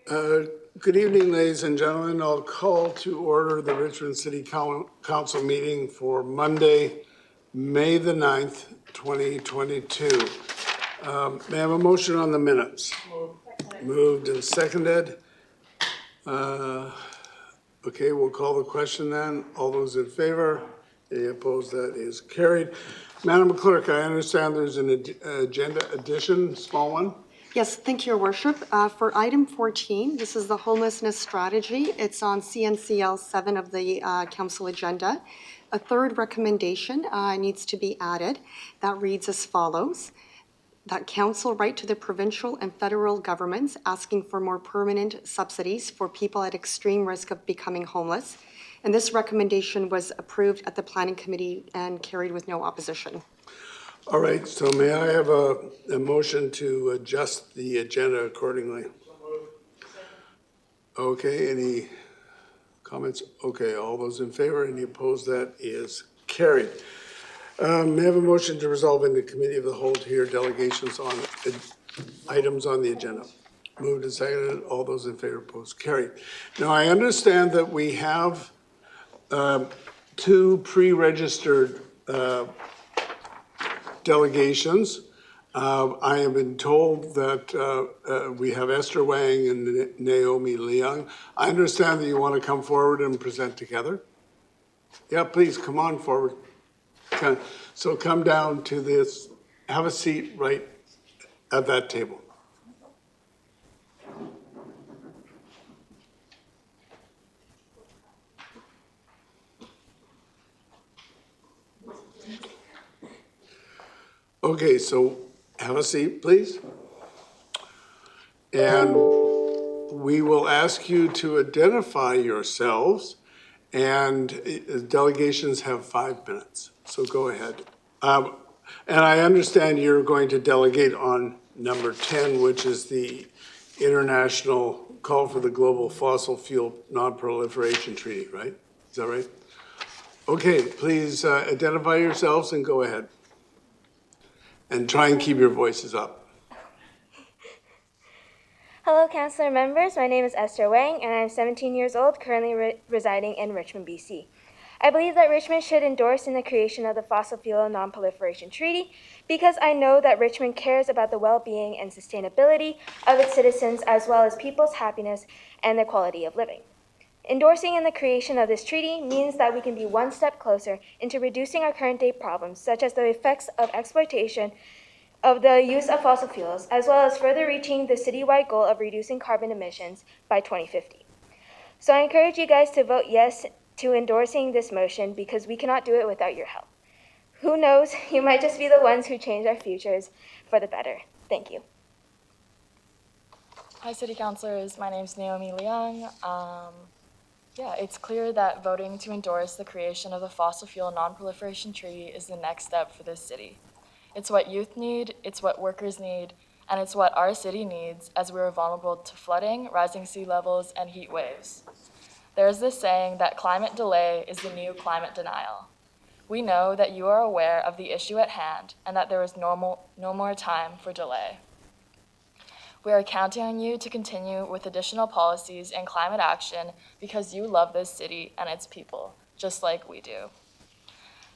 Good evening, ladies and gentlemen. I'll call to order the Richmond City Council meeting for Monday, May the 9th, 2022. May I have a motion on the minutes? Moved and seconded. Okay, we'll call the question then. All those in favor? Any opposed? That is carried. Madam Clerk, I understand there's an agenda addition, small one. Yes, thank you, Your Worship. For item 14, this is the homelessness strategy. It's on CNCL 7 of the council agenda. A third recommendation needs to be added. That reads as follows: that council write to the provincial and federal governments asking for more permanent subsidies for people at extreme risk of becoming homeless. And this recommendation was approved at the Planning Committee and carried with no opposition. All right, so may I have a motion to adjust the agenda accordingly? Okay, any comments? Okay, all those in favor? Any opposed? That is carried. May I have a motion to resolve in the Committee of the Whole to hear delegations on items on the agenda? Moved and seconded. All those in favor, opposed, carried. Now, I understand that we have two pre-registered delegations. I have been told that we have Esther Wang and Naomi Leung. I understand that you want to come forward and present together. Yeah, please come on forward. So come down to this, have a seat right at that table. Okay, so have a seat, please. And we will ask you to identify yourselves, and delegations have 5 minutes, so go ahead. And I understand you're going to delegate on number 10, which is the International Call for the Global Fossil Fuel Non-Proliferation Treaty, right? Is that right? Okay, please identify yourselves and go ahead. And try and keep your voices up. Hello, Councillor members. My name is Esther Wang, and I'm 17 years old, currently residing in Richmond, BC. I believe that Richmond should endorse in the creation of the Fossil Fuel Non-Proliferation Treaty because I know that Richmond cares about the well-being and sustainability of its citizens as well as people's happiness and their quality of living. Endorsing in the creation of this treaty means that we can be one step closer into reducing our current day problems, such as the effects of exploitation of the use of fossil fuels, as well as further reaching the citywide goal of reducing carbon emissions by 2050. So I encourage you guys to vote yes to endorsing this motion because we cannot do it without your help. Who knows, you might just be the ones who change our futures for the better. Thank you. Hi, City Councilors. My name is Naomi Leung. Yeah, it's clear that voting to endorse the creation of the Fossil Fuel Non-Proliferation Treaty is the next step for this city. It's what youth need, it's what workers need, and it's what our city needs as we are vulnerable to flooding, rising sea levels, and heat waves. There's this saying that climate delay is the new climate denial. We know that you are aware of the issue at hand and that there is no more time for delay. We are counting on you to continue with additional policies and climate action because you love this city and its people, just like we do.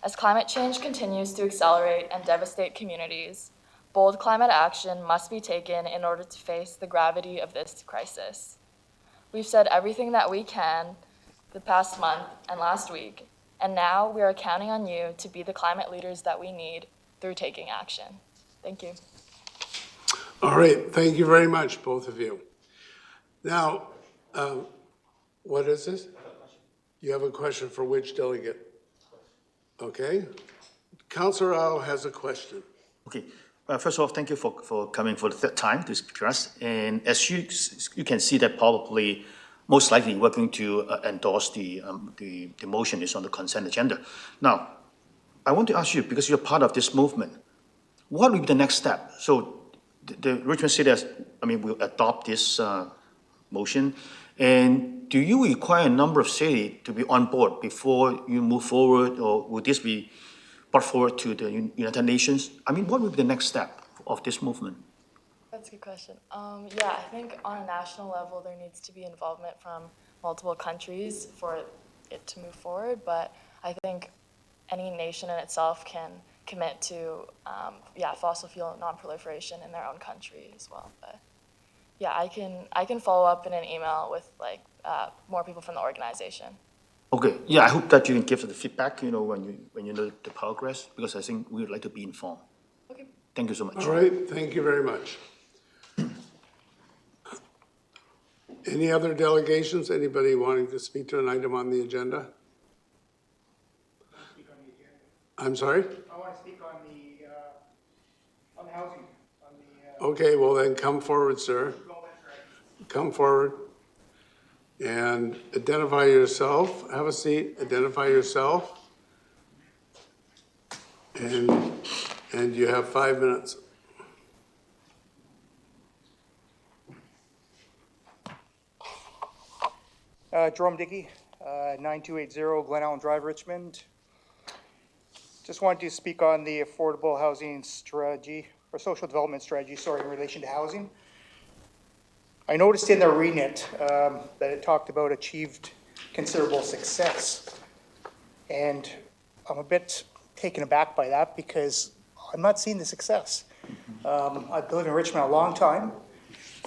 As climate change continues to accelerate and devastate communities, bold climate action must be taken in order to face the gravity of this crisis. We've said everything that we can the past month and last week, and now we are counting on you to be the climate leaders that we need through taking action. Thank you. All right, thank you very much, both of you. Now, what is this? You have a question for which delegate? Okay. Councillor Au has a question. Okay. First of all, thank you for coming for the third time to speak to us. And as you can see that probably, most likely, we're going to endorse the motion is on the consent agenda. Now, I want to ask you, because you're part of this movement, what will be the next step? So the Richmond City, will adopt this motion. And do you require a number of cities to be on board before you move forward, or would this be brought forward to the United Nations? What would be the next step of this movement? That's a good question. Yeah, I think on a national level, there needs to be involvement from multiple countries for it to move forward. But I think any nation in itself can commit to, fossil fuel non-proliferation in their own country as well. But yeah, I can follow up in an email with more people from the organization. Okay, yeah, I hope that you can give us the feedback, when you know the progress, because I think we would like to be informed. Okay. Thank you so much. All right, thank you very much. Any other delegations? Anybody wanting to speak to an item on the agenda? I'm sorry? I want to speak on the housing, on the, Okay, well then come forward, sir. Come forward and identify yourself. Have a seat, identify yourself. And you have 5 minutes. Jerome Dickey, 9280 Glen Allen Drive, Richmond. Just wanted to speak on the affordable housing strategy, or social development strategy, sorry, in relation to housing. I noticed in the reading it that it talked about achieved considerable success. And I'm a bit taken aback by that because I'm not seeing the success. I've lived in Richmond a long time,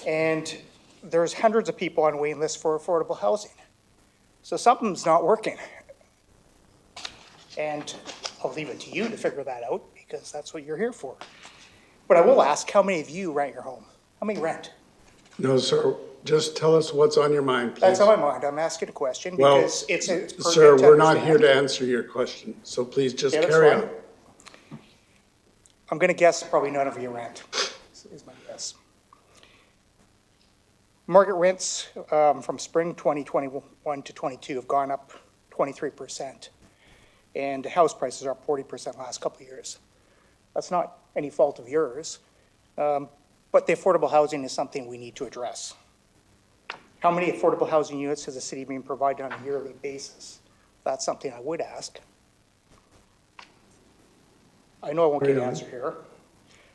and there's hundreds of people on waiting lists for affordable housing. So something's not working. And I'll leave it to you to figure that out because that's what you're here for. But I will ask, how many of you rent your home? How many rent? No, sir, just tell us what's on your mind, please. That's on my mind. I'm asking a question Well, because it's sir, pertinent to we're not here understand. to answer your question, so please just Yeah, that's carry fine. on. I'm going to guess probably none of you rent, is my guess. Market rents from spring 2021 to 22 have gone up 23%. And house prices are up 40% last couple of years. That's not any fault of yours, but the affordable housing is something we need to address. How many affordable housing units has the city being provided on a yearly basis? That's something I would ask. I know I won't get an answer here.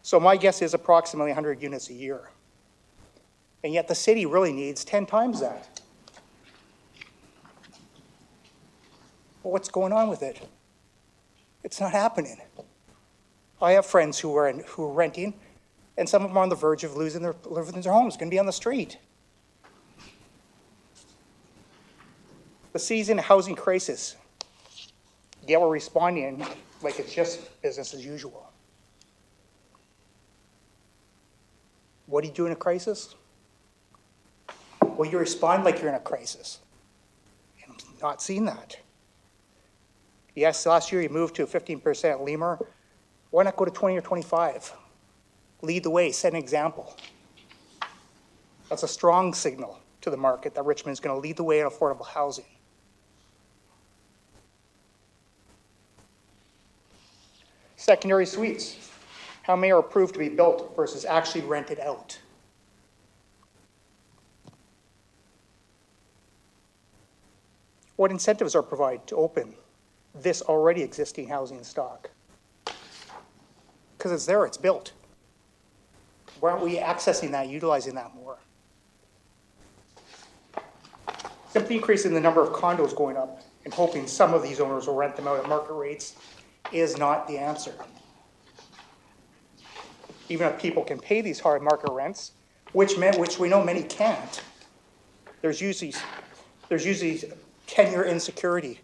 So my guess is approximately 100 units a year. And yet the city really needs 10 times that. Well, what's going on with it? It's not happening. I have friends who are renting, and some of them are on the verge of losing their homes, going to be on the street. The city's in a housing crisis, yet we're responding like it's just business as usual. What do you do in a crisis? Well, you respond like you're in a crisis. And I'm not seeing that. Yes, last year you moved to a 15% lemur. Why not go to 20 or 25? Lead the way, set an example. That's a strong signal to the market that Richmond is going to lead the way in affordable housing. Secondary suites. How many are approved to be built versus actually rented out? What incentives are provided to open this already existing housing stock? Because it's there, it's built. Why aren't we accessing that, utilizing that more? Simply increasing the number of condos going up and hoping some of these owners will rent them out at market rates is not the answer. Even if people can pay these hard market rents, which we know many can't, there's usually tenure insecurity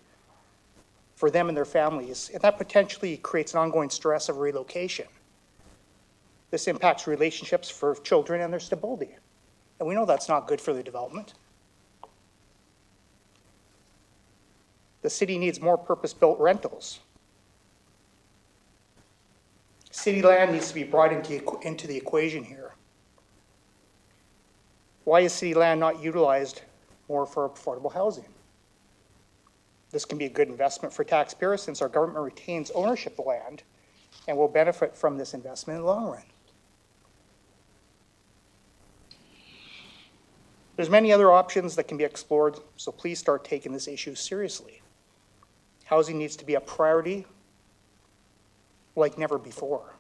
for them and their families, and that potentially creates an ongoing stress of relocation. This impacts relationships for children and their stability, and we know that's not good for the development. The city needs more purpose-built rentals. City land needs to be brought into the equation here. Why is city land not utilized more for affordable housing? This can be a good investment for taxpayers since our government retains ownership of land and will benefit from this investment in the long run. There's many other options that can be explored, so please start taking this issue seriously. Housing needs to be a priority like never before.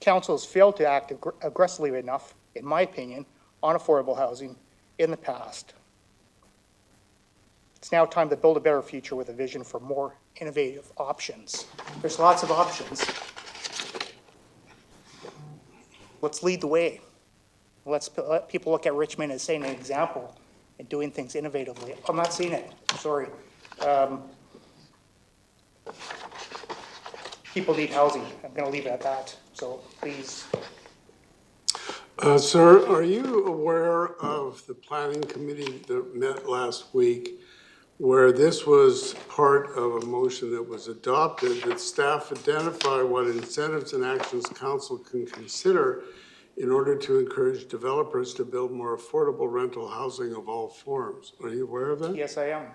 council has failed to act aggressively enough, in my opinion, on affordable housing in the past. It's now time to build a better future with a vision for more innovative options. There's lots of options. Let's lead the way. Let's let people look at Richmond as setting an example and doing things innovatively. I'm not seeing it, sorry. People need housing. I'm gonna leave it at that, so please. Sir, are you aware of the planning committee that met last week where this was part of a motion that was adopted, that staff identify what incentives and actions council can consider in order to encourage developers to build more affordable rental housing of all forms? Are you aware of that? Yes, I am.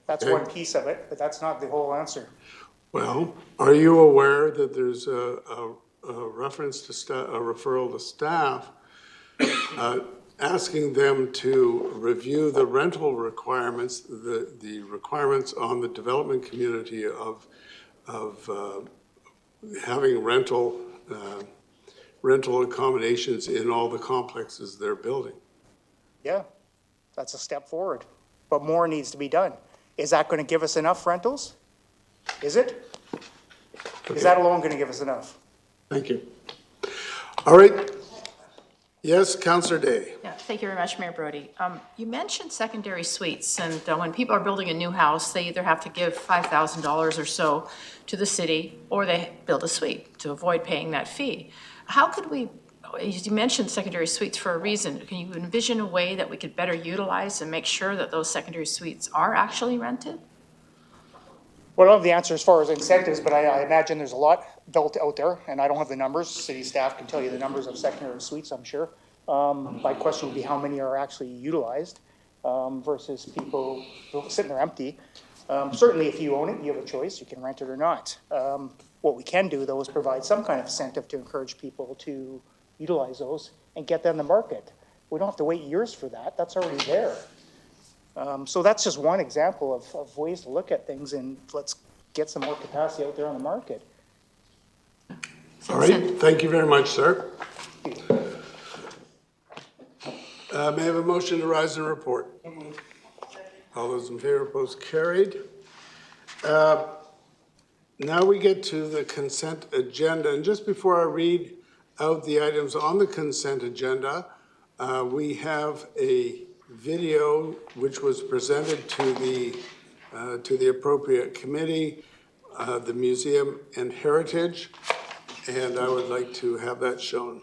That's Okay. one piece of it, but that's not the whole answer. Well, are you aware that there's a reference to a referral to staff asking them to review the rental requirements, the requirements on the development community of having rental accommodations in all the complexes they're building? Yeah, that's a step forward, but more needs to be done. Is that going to give us enough rentals? Is it? Is that alone going to give us enough? Thank you. All right. Yes, Councillor Day. Yeah, thank you very much, Mayor Brody. You mentioned secondary suites, and when people are building a new house, they either have to give $5,000 or so to the city, or they build a suite to avoid paying that fee. How could we, you mentioned secondary suites for a reason, can you envision a way that we could better utilize and make sure that those secondary suites are actually rented? Well, I don't have the answer as far as incentives, but I imagine there's a lot built out there, and I don't have the numbers. City staff can tell you the numbers of secondary suites, I'm sure. My question would be how many are actually utilized versus people sitting there empty. Certainly, if you own it, you have a choice. You can rent it or not. What we can do, though, is provide some kind of incentive to encourage people to utilize those and get them in the market. We don't have to wait years for that. That's already there. So that's just one example of ways to look at things, and let's get some more capacity out there on the market. All right, thank you very much, sir. May I have a motion to rise and report? All those in favor, opposed, carried. Now we get to the consent agenda, and just before I read out the items on the consent agenda, we have a video which was presented to the appropriate committee, the Museum and Heritage, and I would like to have that shown.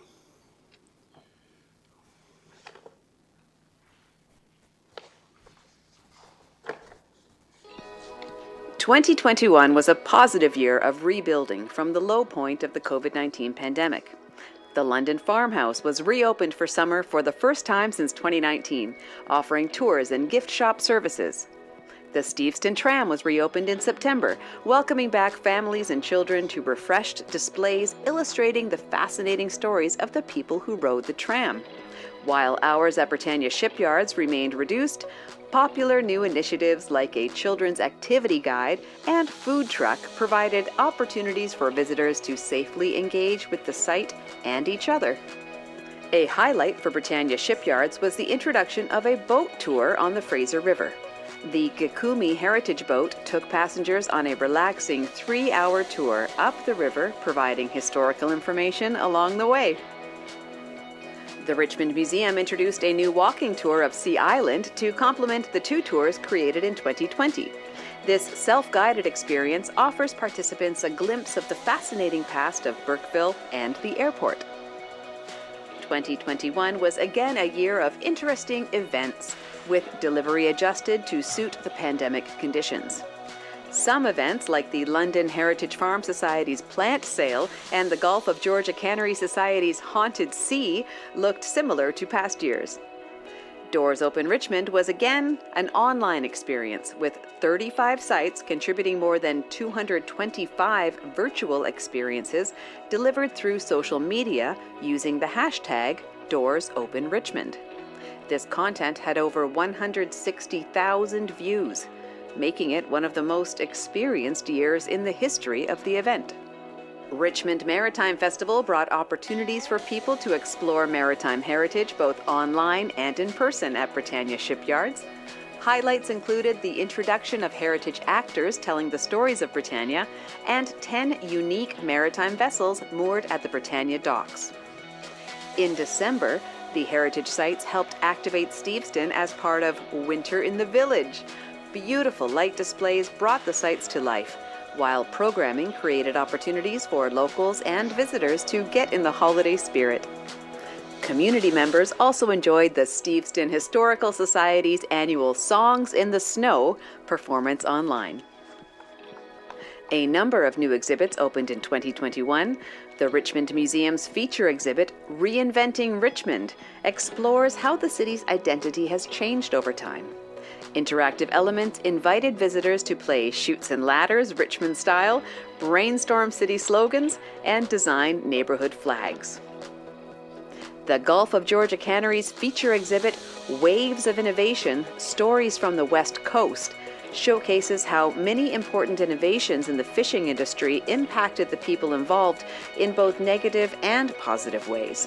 "2021 was a positive year of rebuilding from the low point of the COVID-19 pandemic. The London Farmhouse was reopened for summer for the first time since 2019, offering tours and gift shop services. The Steveston Tram was reopened in September, welcoming back families and children to refreshed displays illustrating the fascinating stories of the people who rode the tram. While hours at Britannia shipyards remained reduced, popular new initiatives like a children's activity guide and food truck provided opportunities for visitors to safely engage with the site and each other. A highlight for Britannia shipyards was the introduction of a boat tour on the Fraser River. The Gikumi Heritage Boat took passengers on a relaxing 3-hour tour up the river, providing historical information along the way. The Richmond Museum introduced a new walking tour of Sea Island to complement the 2 tours created in 2020. This self-guided experience offers participants a glimpse of the fascinating past of Burkeville and the airport. 2021 was again a year of interesting events, with delivery adjusted to suit the pandemic conditions. Some events, like the London Heritage Farm Society's plant sale and the Gulf of Georgia Cannery Society's Haunted Sea, looked similar to past years. Doors Open Richmond was again an online experience, with 35 sites contributing more than 225 virtual experiences delivered through social media using the hashtag #DoorsOpenRichmond. This content had over 160,000 views, making it one of the most experienced years in the history of the event. Richmond Maritime Festival brought opportunities for people to explore maritime heritage both online and in person at Britannia shipyards. Highlights included the introduction of heritage actors telling the stories of Britannia and 10 unique maritime vessels moored at the Britannia docks. In December, the heritage sites helped activate Steveston as part of Winter in the Village. Beautiful light displays brought the sites to life, while programming created opportunities for locals and visitors to get in the holiday spirit. Community members also enjoyed the Steveston Historical Society's annual Songs in the Snow performance online. A number of new exhibits opened in 2021. The Richmond Museum's feature exhibit, Reinventing Richmond, explores how the city's identity has changed over time. Interactive elements invited visitors to play Chutes and Ladders Richmond style, brainstorm city slogans, and design neighborhood flags. The Gulf of Georgia Cannery's feature exhibit, Waves of Innovation, Stories from the West Coast, showcases how many important innovations in the fishing industry impacted the people involved in both negative and positive ways.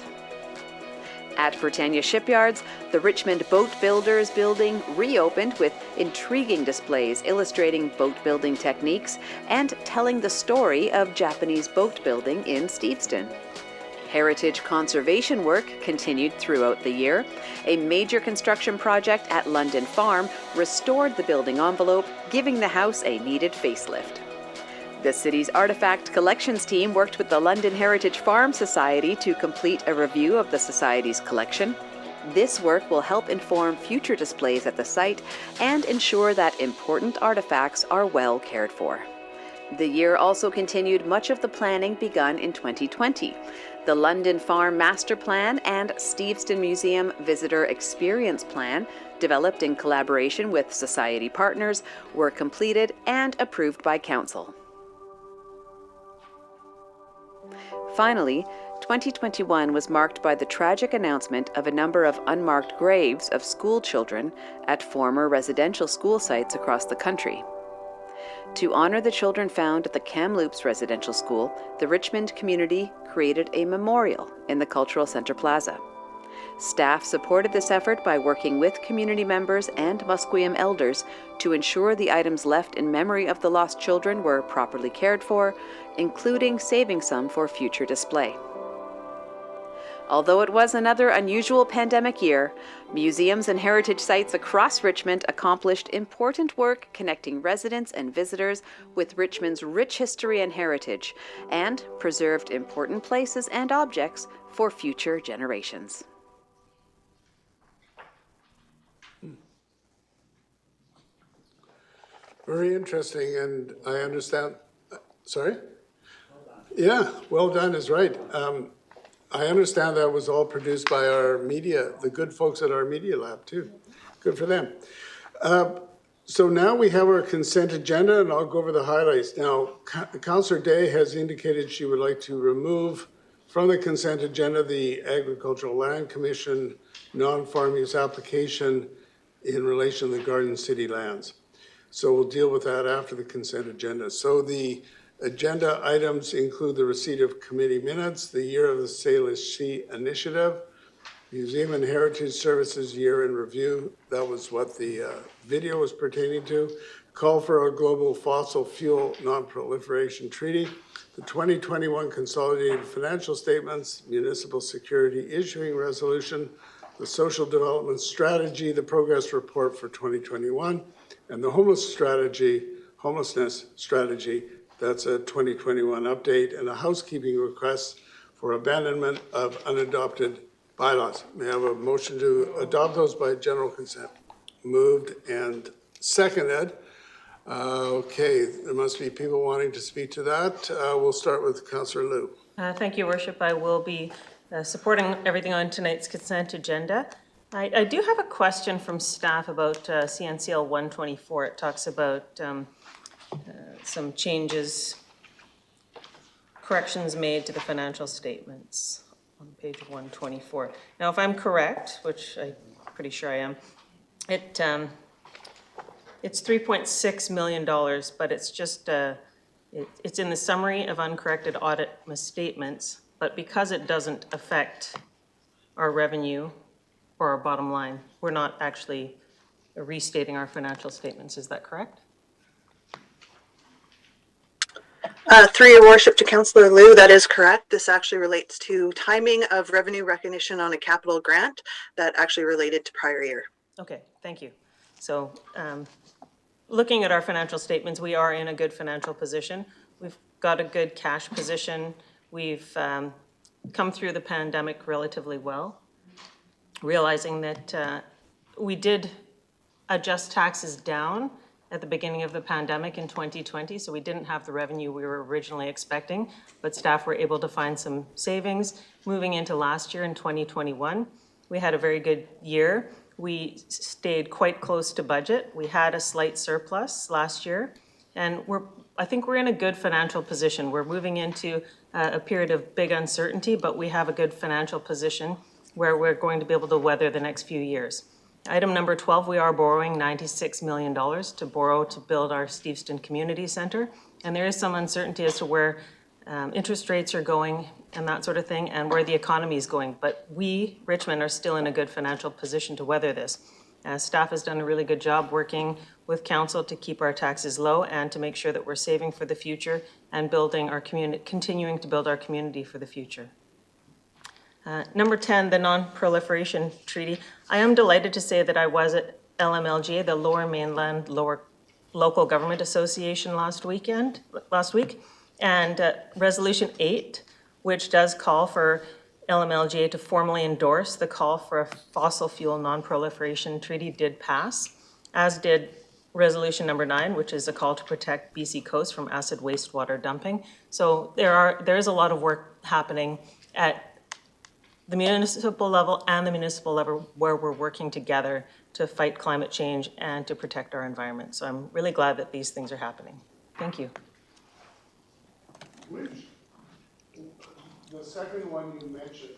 At Britannia Shipyards, the Richmond Boat Builders building reopened with intriguing displays illustrating boat building techniques and telling the story of Japanese boat building in Steveston. Heritage conservation work continued throughout the year. A major construction project at London Farm restored the building envelope, giving the house a needed facelift. The city's artifact collections team worked with the London Heritage Farm Society to complete a review of the society's collection. This work will help inform future displays at the site and ensure that important artifacts are well cared for. The year also continued much of the planning begun in 2020. The London Farm Master Plan and Steveston Museum Visitor Experience Plan, developed in collaboration with society partners, were completed and approved by Council. Finally, 2021 was marked by the tragic announcement of a number of unmarked graves of school children at former residential school sites across the country. To honor the children found at the Kamloops Residential School, the Richmond community created a memorial in the Cultural Centre Plaza. Staff supported this effort by working with community members and Musqueam elders to ensure the items left in memory of the lost children were properly cared for, including saving some for future display. Although it was another unusual pandemic year, museums and heritage sites across Richmond accomplished important work connecting residents and visitors with Richmond's rich history and heritage, and preserved important places and objects for future generations. Very interesting, and I understand, sorry? Yeah, well done is right. I understand that was all produced by our media, the good folks at our media lab too. Good for them. So now we have our consent agenda, and I'll go over the highlights. Now, Councillor Day has indicated she would like to remove from the consent agenda the Agricultural Land Commission non-farm use application in relation to the Garden City lands. So we'll deal with that after the consent agenda. So the agenda items include the receipt of committee minutes, the Year of the Salish Sea Initiative, Museum and Heritage Services Year in Review. That was what the video was pertaining to. Call for a global fossil fuel non-proliferation treaty, the 2021 consolidated financial statements, municipal security issuing resolution, the social development strategy, the progress report for 2021, and the homelessness strategy. That's a 2021 update, and a housekeeping request for abandonment of unadopted bylaws. May I have a motion to adopt those by general consent? Moved and seconded. Okay, there must be people wanting to speak to that. We'll start with Councillor Liu. Thank you, Worship. I will be supporting everything on tonight's consent agenda. I do have a question from staff about CNCL 124. It talks about some changes, corrections made to the financial statements on page 124. Now, if I'm correct, which I'm pretty sure I am, it's $3.6 million, but it's just It's in the summary of uncorrected audit misstatements, but because it doesn't affect our revenue or our bottom line, we're not actually restating our financial statements. Is that correct? Through your worship to Councillor Liu, that is correct. This actually relates to timing of revenue recognition on a capital grant that actually related to prior year. Okay, thank you. So looking at our financial statements, we are in a good financial position. We've got a good cash position. We've come through the pandemic relatively well, realizing that we did adjust taxes down at the beginning of the pandemic in 2020, so we didn't have the revenue we were originally expecting, but staff were able to find some savings. Moving into last year in 2021, we had a very good year. We stayed quite close to budget. We had a slight surplus last year, and I think we're in a good financial position. We're moving into a period of big uncertainty, but we have a good financial position where we're going to be able to weather the next few years. Item number 12, we are borrowing $96 million to build our Steveston Community Centre. And there is some uncertainty as to where interest rates are going and that sort of thing, and where the economy is going. But we, Richmond, are still in a good financial position to weather this. Staff has done a really good job working with council to keep our taxes low and to make sure that we're saving for the future and building our community, continuing to build our community for the future. Number 10, the Non-Proliferation Treaty. I am delighted to say that I was at LMLGA, the Lower Mainland Local Government Association last week, and Resolution 8, which does call for LMLGA to formally endorse the call for a fossil fuel non-proliferation treaty, did pass, as did Resolution number 9, which is a call to protect BC coast from acid wastewater dumping. So there is a lot of work happening at the municipal level and the municipal level where we're working together to fight climate change and to protect our environment. So I'm really glad that these things are happening. Thank you. The second one you mentioned,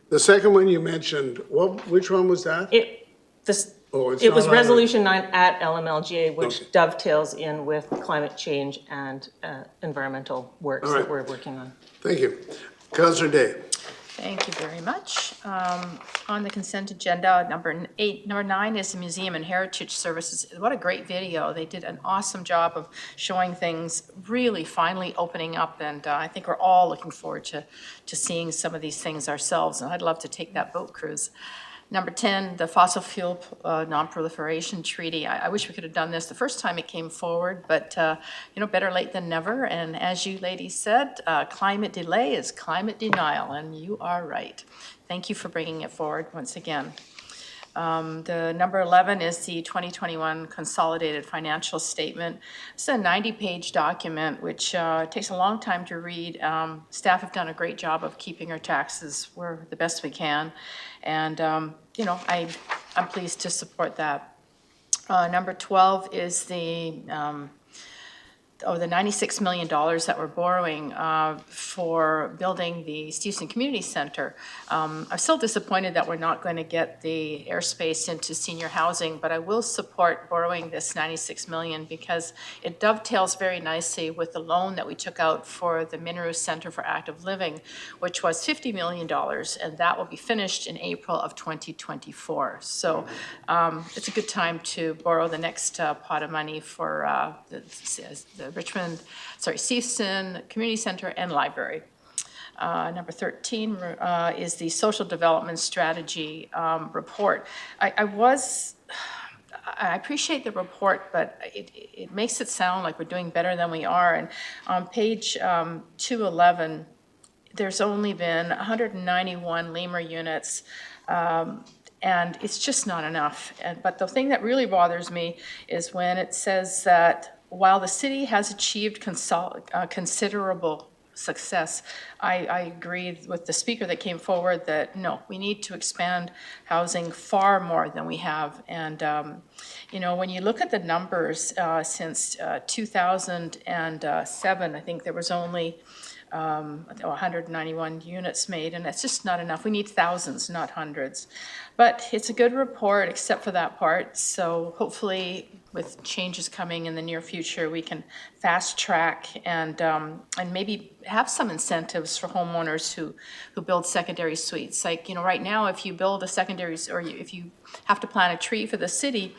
the second one you mentioned, which one was that? It was not Resolution 9 at LMLGA, which dovetails in with climate change and environmental works that we're working on. Thank you. Councillor Day. Thank you very much. On the consent agenda, number 9 is the Museum and Heritage Services. What a great video. They did an awesome job of showing things really finally opening up, and I think we're all looking forward to seeing some of these things ourselves, and I'd love to take that boat cruise. Number 10, the Fossil Fuel Non-Proliferation Treaty. I wish we could have done this the first time it came forward, but better late than never. And as you ladies said, climate delay is climate denial, and you are right. Thank you for bringing it forward once again. The number 11 is the 2021 Consolidated Financial Statement. It's a 90-page document, which takes a long time to read. Staff have done a great job of keeping our taxes where the best we can. And, I'm pleased to support that. Number 12 is the $96 million that we're borrowing for building the Steveston Community Center. I'm still disappointed that we're not going to get the airspace into senior housing, but I will support borrowing this $96 million because it dovetails very nicely with the loan that we took out for the Minaroo Center for Active Living, which was $50 million, and that will be finished in April of 2024. So it's a good time to borrow the next pot of money for the Steveston Community Center and Library. Number 13 is the Social Development Strategy report. I appreciate the report, but it makes it sound like we're doing better than we are. And on page 211, there's only been 191 lemur units, and it's just not enough. But the thing that really bothers me is when it says that while the city has achieved considerable success, I agree with the speaker that came forward that no, we need to expand housing far more than we have. And when you look at the numbers since 2007, I think there was only 191 units made, and that's just not enough. We need thousands, not hundreds. But it's a good report, except for that part. So hopefully with changes coming in the near future, we can fast track and maybe have some incentives for homeowners who build secondary suites. Like, right now, if you build a secondary, or if you have to plant a tree for the city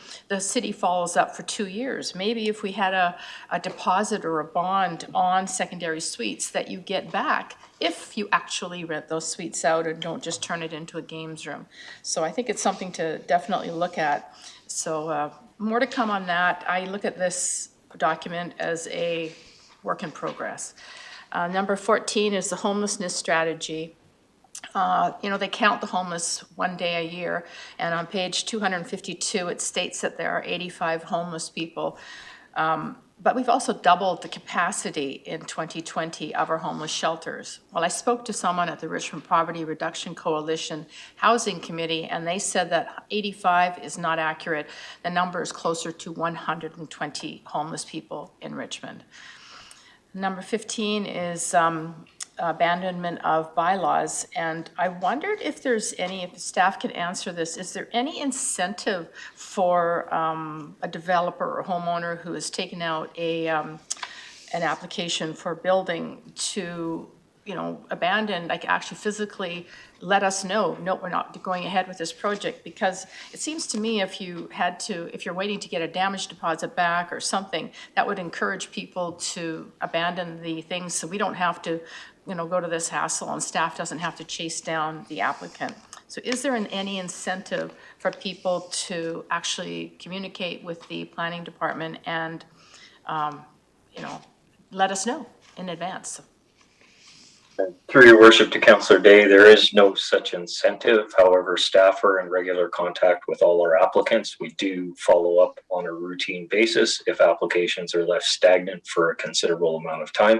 follows up for 2 years. Maybe if we had a deposit or a bond on secondary suites that you get back if you actually rent those suites out and don't just turn it into a games room. So I think it's something to definitely look at. So more to come on that. I look at this document as a work in progress. Number 14 is the homelessness strategy. They count the homeless one day a year, and on page 252, it states that there are 85 homeless people. But we've also doubled the capacity in 2020 of our homeless shelters. Well, I spoke to someone at the Richmond Poverty Reduction Coalition Housing Committee, and they said that 85 is not accurate. The number is closer to 120 homeless people in Richmond. Number 15 is abandonment of bylaws, and I wondered if there's any, if staff can answer this, is there any incentive for a developer or homeowner who has taken out an application for building to, abandon, like actually physically let us know, no, we're not going ahead with this project? Because it seems to me if you're waiting to get a damage deposit back or something, that would encourage people to abandon the things so we don't have to go to this hassle and staff doesn't have to chase down the applicant. So is there any incentive for people to actually communicate with the planning department and, let us know in advance? Through your worship to Councillor Day, there is no such incentive. However, staff are in regular contact with all our applicants. We do follow up on a routine basis if applications are left stagnant for a considerable amount of time.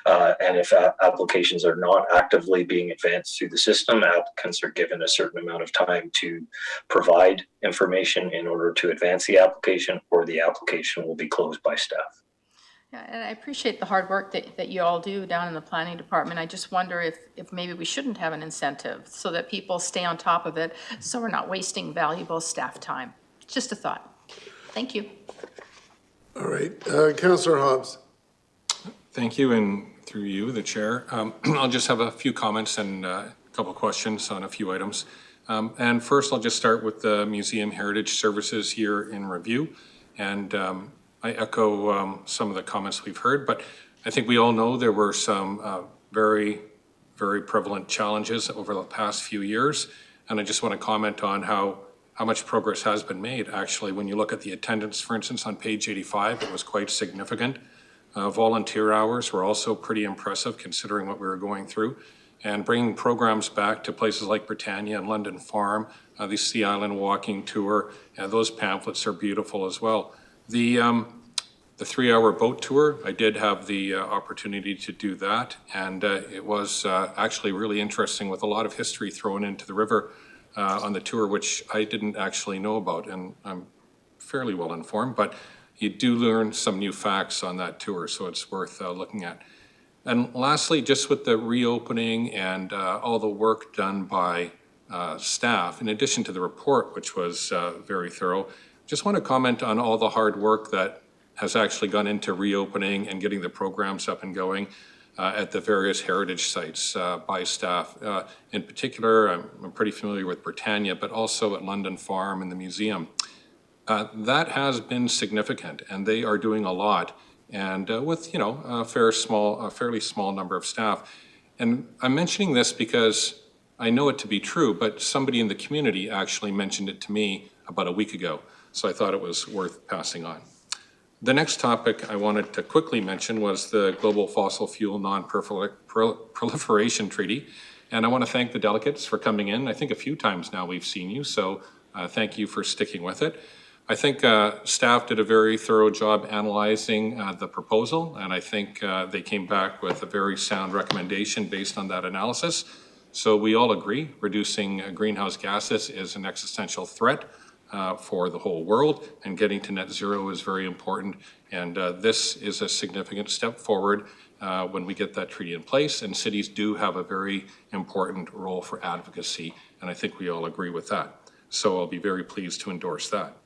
And if applications are not actively being advanced through the system, applicants are given a certain amount of time to provide information in order to advance the application, or the application will be closed by staff. Yeah, and I appreciate the hard work that you all do down in the planning department. I just wonder if maybe we shouldn't have an incentive so that people stay on top of it, so we're not wasting valuable staff time. Just a thought. Thank you. All right, Councillor Hobbs. Thank you, and through you, the chair. I'll just have a few comments and a couple of questions on a few items. And first, I'll just start with the Museum Heritage Services here in review. And I echo some of the comments we've heard, but I think we all know there were some very, very prevalent challenges over the past few years. And I just want to comment on how much progress has been made. Actually, when you look at the attendance, for instance, on page 85, it was quite significant. Volunteer hours were also pretty impressive considering what we were going through. And bringing programs back to places like Britannia and London Farm, the Sea Island Walking Tour, those pamphlets are beautiful as well. The 3-hour boat tour, I did have the opportunity to do that, and it was actually really interesting with a lot of history thrown into the river on the tour, which I didn't actually know about, and I'm fairly well informed, but you do learn some new facts on that tour, so it's worth looking at. And lastly, just with the reopening and all the work done by staff, in addition to the report, which was very thorough, just want to comment on all the hard work that has actually gone into reopening and getting the programs up and going at the various heritage sites by staff. In particular, I'm pretty familiar with Britannia, but also at London Farm and the museum. That has been significant, and they are doing a lot, and with a fairly small number of staff. And I'm mentioning this because I know it to be true, but somebody in the community actually mentioned it to me about a week ago. So I thought it was worth passing on. The next topic I wanted to quickly mention was the Global Fossil Fuel Non-Proliferation Treaty. And I want to thank the delegates for coming in. I think a few times now we've seen you, so thank you for sticking with it. I think staff did a very thorough job analyzing the proposal, and I think they came back with a very sound recommendation based on that analysis. So we all agree reducing greenhouse gases is an existential threat for the whole world, and getting to net zero is very important. And this is a significant step forward when we get that treaty in place, and cities do have a very important role for advocacy, and I think we all agree with that. So I'll be very pleased to endorse that.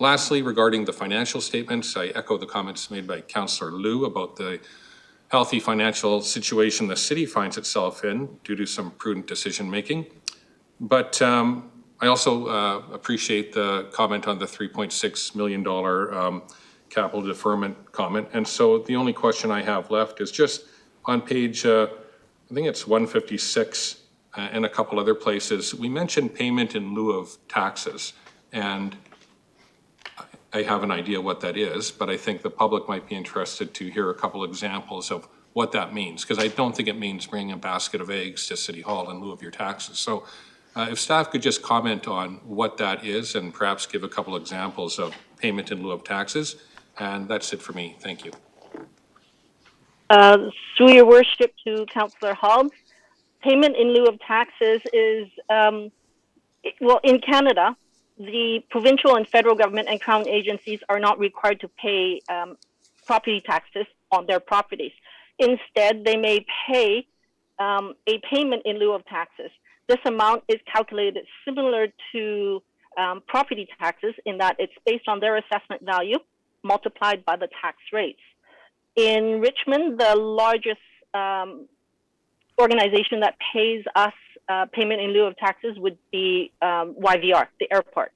Lastly, regarding the financial statements, I echo the comments made by Councillor Liu about the healthy financial situation the city finds itself in due to some prudent decision-making. But I also appreciate the comment on the $3.6 million capital deferment comment. And so the only question I have left is just on page, I think it's 156 and a couple other places, we mentioned payment in lieu of taxes. And I have an idea what that is, but I think the public might be interested to hear a couple examples of what that means, because I don't think it means bringing a basket of eggs to City Hall in lieu of your taxes. So if staff could just comment on what that is and perhaps give a couple examples of payment in lieu of taxes, and that's it for me. Thank you. Through your worship to Councillor Hobbs, payment in lieu of taxes is, well, in Canada, the provincial and federal government and crown agencies are not required to pay property taxes on their properties. Instead, they may pay a payment in lieu of taxes. This amount is calculated similar to property taxes in that it's based on their assessment value multiplied by the tax rates. In Richmond, the largest organization that pays us payment in lieu of taxes would be YVR, the airport.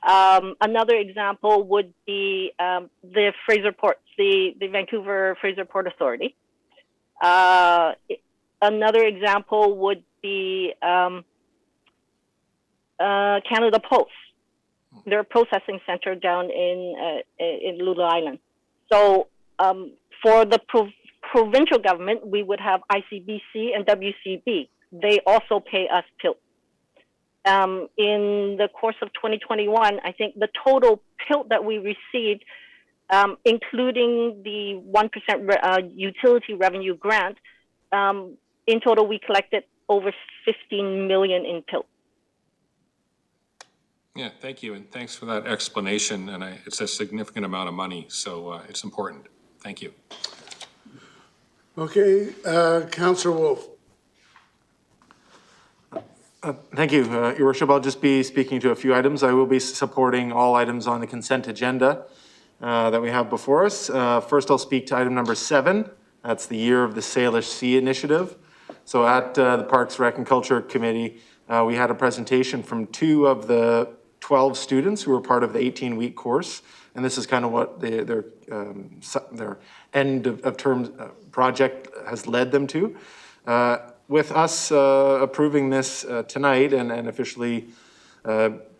Another example would be the Fraser Ports, the Vancouver Fraser Port Authority. Another example would be Canada Post, their processing center down in Lulu Island. So for the provincial government, we would have ICBC and WCB. They also pay us PILT. In the course of 2021, I think the total PILT that we received, including the 1% utility revenue grant, in total we collected over 15 million in PILT. Yeah, thank you, and thanks for that explanation. And it's a significant amount of money, so it's important. Thank you. Okay, Councillor Wolf. Thank you, Your Worship. I'll just be speaking to a few items. I will be supporting all items on the consent agenda that we have before us. First, I'll speak to item number 7. That's the Year of the Salish Sea Initiative. So at the Parks, Rec and Culture Committee, we had a presentation from 2 of the 12 students who were part of the 18-week course. And this is kind of what their end of term project has led them to. With us approving this tonight and officially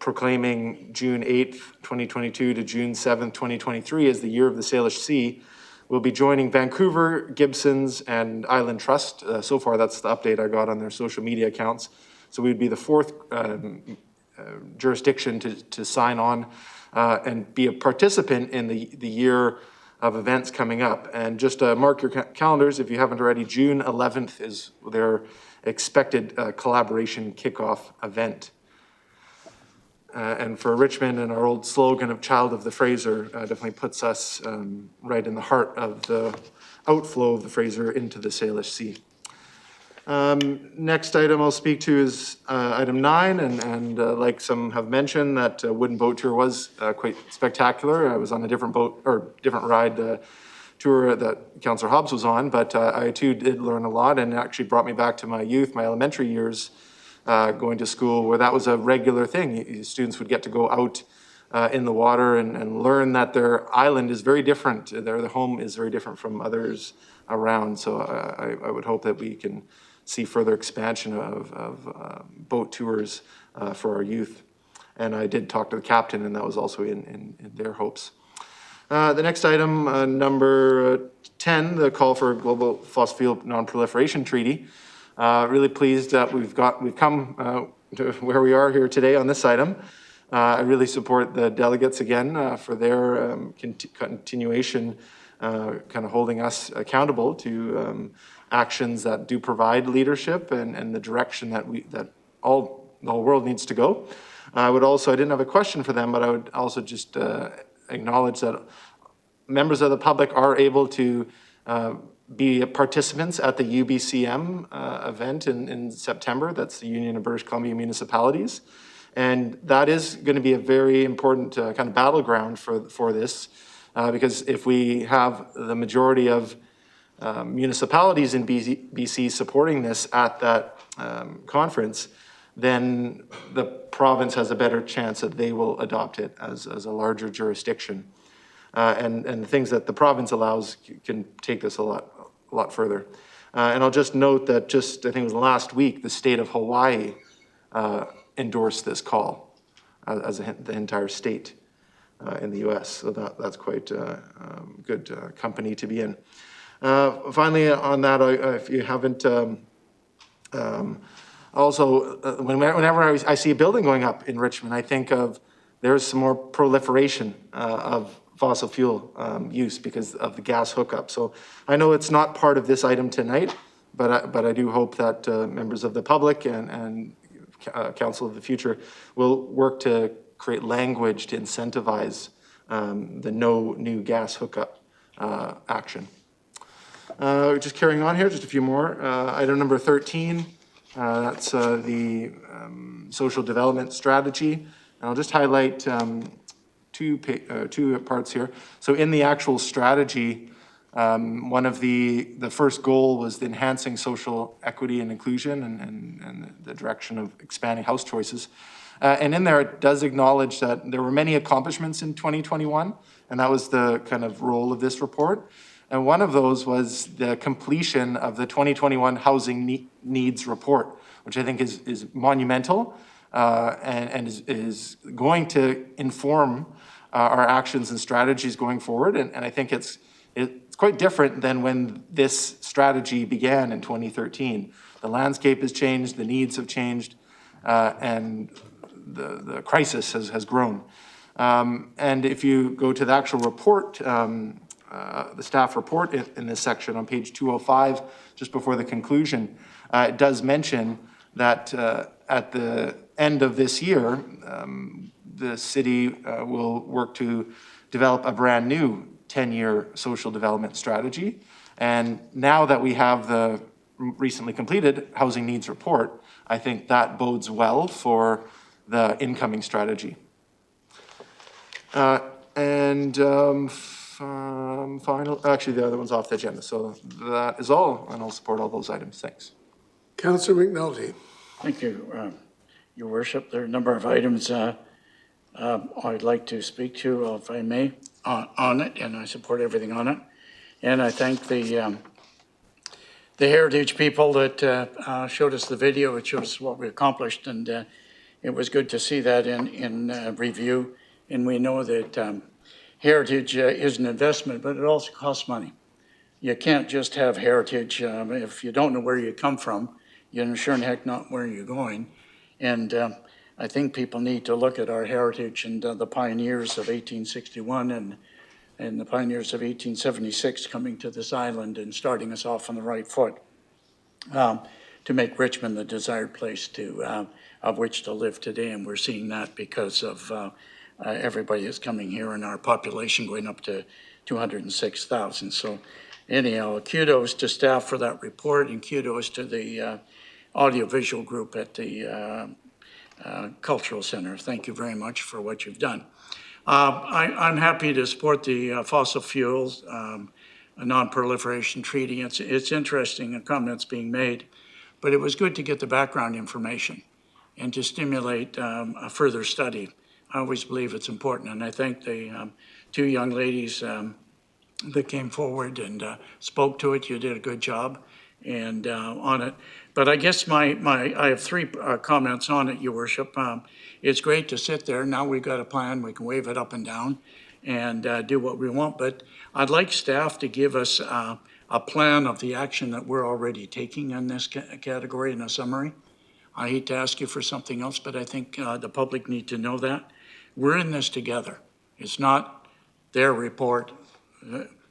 proclaiming June 8th, 2022 to June 7th, 2023 as the Year of the Salish Sea, we'll be joining Vancouver, Gibsons, and Island Trust. So far, that's the update I got on their social media accounts. So we'd be the 4th jurisdiction to sign on and be a participant in the year of events coming up. And just mark your calendars if you haven't already. June 11th is their expected collaboration kickoff event. And for Richmond, and our old slogan of Child of the Fraser definitely puts us right in the heart of the outflow of the Fraser into the Salish Sea. Next item I'll speak to is item 9, and like some have mentioned, that wooden boat tour was quite spectacular. I was on a different boat or different ride tour that Councillor Hobbs was on, but I too did learn a lot, and it actually brought me back to my youth, my elementary years, going to school where that was a regular thing. Students would get to go out in the water and learn that their island is very different. Their home is very different from others around. So I would hope that we can see further expansion of boat tours for our youth. And I did talk to the captain, and that was also in their hopes. The next item, number 10, the call for a global fossil fuel non-proliferation treaty. Really pleased that we've come to where we are here today on this item. I really support the delegates again for their continuation, kind of holding us accountable to actions that do provide leadership and the direction that the whole world needs to go. I didn't have a question for them, but I would also just acknowledge that members of the public are able to be participants at the UBCM event in September. That's the Union of British Columbia Municipalities. And that is going to be a very important kind of battleground for this, because if we have the majority of municipalities in BC supporting this at that conference, then the province has a better chance that they will adopt it as a larger jurisdiction. And the things that the province allows can take this a lot further. And I'll just note that I think it was last week, the state of Hawaii endorsed this call as the entire state in the US. So that's quite good company to be in. Finally, on that, if you haven't, whenever I see a building going up in Richmond, I think of there's some more proliferation of fossil fuel use because of the gas hookup. So I know it's not part of this item tonight, but I do hope that members of the public and Council of the Future will work to create language to incentivize the no new gas hookup action. Just carrying on here, just a few more. Item number 13, that's the social development strategy. And I'll just highlight two parts here. So in the actual strategy, one of the first goal was enhancing social equity and inclusion and the direction of expanding house choices. And in there, it does acknowledge that there were many accomplishments in 2021, and that was the kind of role of this report. And one of those was the completion of the 2021 Housing Needs Report, which I think is monumental and is going to inform our actions and strategies going forward. And I think it's quite different than when this strategy began in 2013. The landscape has changed, the needs have changed, and the crisis has grown. And if you go to the actual report, the staff report in this section on page 205, just before the conclusion, it does mention that at the end of this year, the city will work to develop a brand new 10-year social development strategy. And now that we have the recently completed Housing Needs Report, I think that bodes well for the incoming strategy. Actually, the other one's off the agenda. So that is all, and I'll support all those items. Thanks. Councillor McNulty. Thank you, Your Worship. There are a number of items I'd like to speak to, if I may, on it, and I support everything on it. And I thank the Heritage people that showed us the video. It showed us what we accomplished, and it was good to see that in review. And we know that heritage is an investment, but it also costs money. You can't just have heritage if you don't know where you come from. You're sure in heck not where you're going. And I think people need to look at our heritage and the pioneers of 1861 and the pioneers of 1876 coming to this island and starting us off on the right foot to make Richmond the desired place of which to live today. And we're seeing that because of everybody is coming here and our population going up to 206,000. So anyhow, kudos to staff for that report, and kudos to the audiovisual group at the Cultural Center. Thank you very much for what you've done. I'm happy to support the fossil fuels non-proliferation treaty. It's interesting, the comments being made, but it was good to get the background information and to stimulate a further study. I always believe it's important, and I thank the two young ladies that came forward and spoke to it. You did a good job and on it. But I guess I have three comments on it, Your Worship. It's great to sit there. Now we've got a plan. We can wave it up and down and do what we want. But I'd like staff to give us a plan of the action that we're already taking in this category in a summary. I hate to ask you for something else, but I think the public need to know that. We're in this together. It's not their report,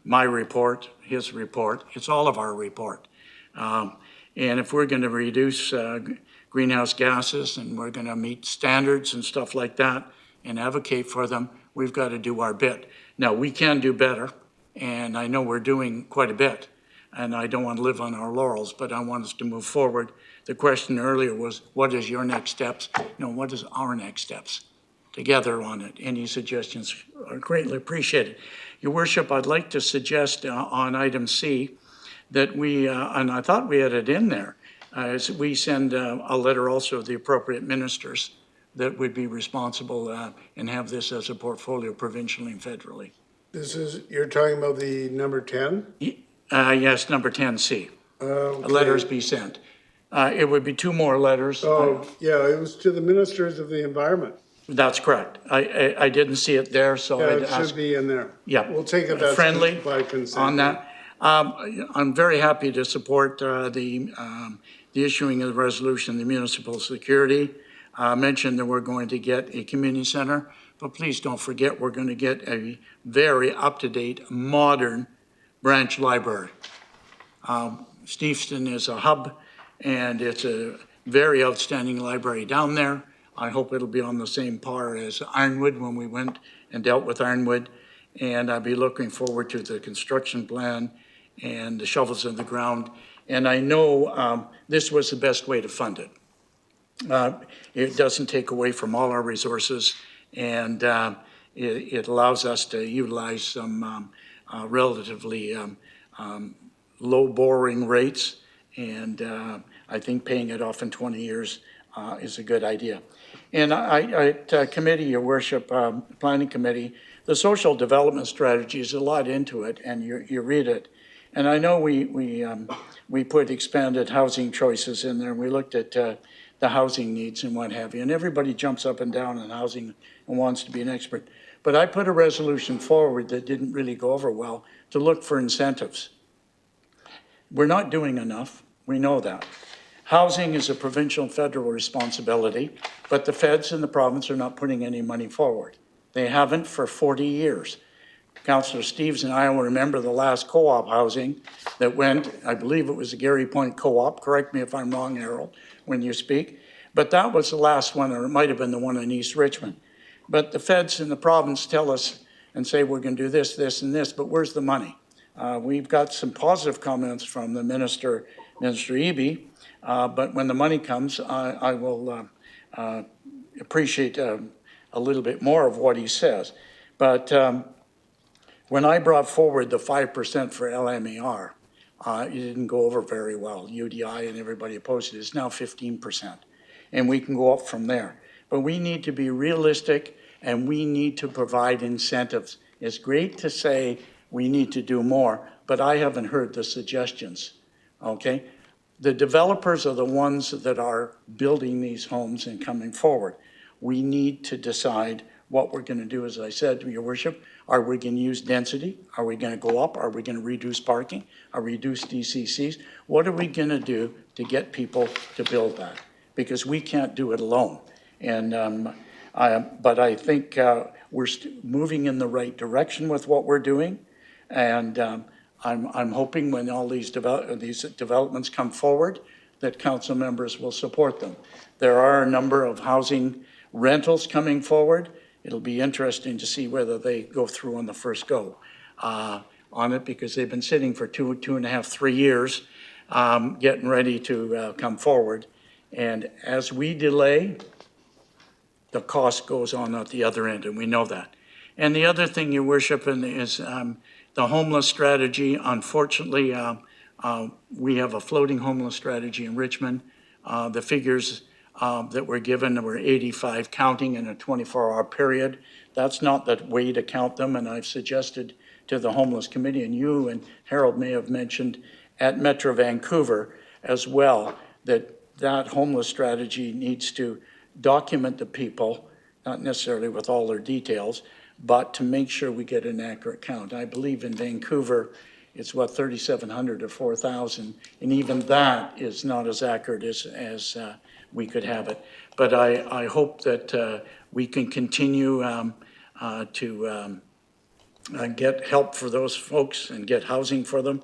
my report, his report. It's all of our report. And if we're going to reduce greenhouse gases and we're going to meet standards and stuff like that and advocate for them, we've got to do our bit. Now, we can do better, and I know we're doing quite a bit, and I don't want to live on our laurels, but I want us to move forward. The question earlier was, what is your next steps? No, what is our next steps together on it? Any suggestions are greatly appreciated. Your Worship, I'd like to suggest on item C that we, and I thought we had it in there, as we send a letter also to the appropriate ministers that would be responsible and have this as a portfolio provincially and federally. You're talking about the number 10? Yes, number 10C. Okay. Letters be sent. It would be 2 more letters. Oh, yeah, it was to the ministers of the environment. That's correct. I didn't see it there, so Yeah, I'd it ask. should be in there. Yeah. We'll take it as Friendly by consent. on that. I'm very happy to support the issuing of the resolution, the municipal security. Mentioned that we're going to get a community center, but please don't forget we're going to get a very up-to-date, modern branch library. Steveston is a hub, and it's a very outstanding library down there. I hope it'll be on the same par as Ironwood when we went and dealt with Ironwood. And I'll be looking forward to the construction plan and the shovels in the ground. And I know this was the best way to fund it. It doesn't take away from all our resources, and it allows us to utilize some relatively low borrowing rates. And I think paying it off in 20 years is a good idea. And at committee, Your Worship, Planning Committee, the social development strategy is a lot into it, and you read it. And I know we put expanded housing choices in there, and we looked at the housing needs and what have you, and everybody jumps up and down on housing and wants to be an expert. But I put a resolution forward that didn't really go over well to look for incentives. We're not doing enough. We know that. Housing is a provincial and federal responsibility, but the feds and the province are not putting any money forward. They haven't for 40 years. Councillor Steves and I will remember the last co-op housing that went, I believe it was the Gary Point Co-op, correct me if I'm wrong, Harold, when you speak, but that was the last one, or it might have been the one in East Richmond. But the feds and the province tell us and say we're going to do this, this, and this, but where's the money? We've got some positive comments from the Minister Eby, but when the money comes, I will appreciate a little bit more of what he says. But when I brought forward the 5% for LMAR, it didn't go over very well. UDI and everybody opposed it. It's now 15%. And we can go up from there. But we need to be realistic, and we need to provide incentives. It's great to say we need to do more, but I haven't heard the suggestions, okay? The developers are the ones that are building these homes and coming forward. We need to decide what we're going to do. As I said, Your Worship, are we going to use density? Are we going to go up? Are we going to reduce parking? Are we reduce DCCs? What are we going to do to get people to build that? Because we can't do it alone. And but I think we're moving in the right direction with what we're doing. And I'm hoping when all these developments come forward that council members will support them. There are a number of housing rentals coming forward. It'll be interesting to see whether they go through on the first go on it, because they've been sitting for 2.5, 3 years, getting ready to come forward. And as we delay, the cost goes on at the other end, and we know that. And the other thing, Your Worship, is the homeless strategy. Unfortunately, we have a floating homeless strategy in Richmond. The figures that were given were 85 counting in a 24-hour period. That's not the way to count them, and I've suggested to the Homeless Committee, and you and Harold may have mentioned at Metro Vancouver as well, that homeless strategy needs to document the people, not necessarily with all their details, but to make sure we get an accurate count. I believe in Vancouver, it's what, 3,700 or 4,000, and even that is not as accurate as we could have it. But I hope that we can continue to get help for those folks and get housing for them,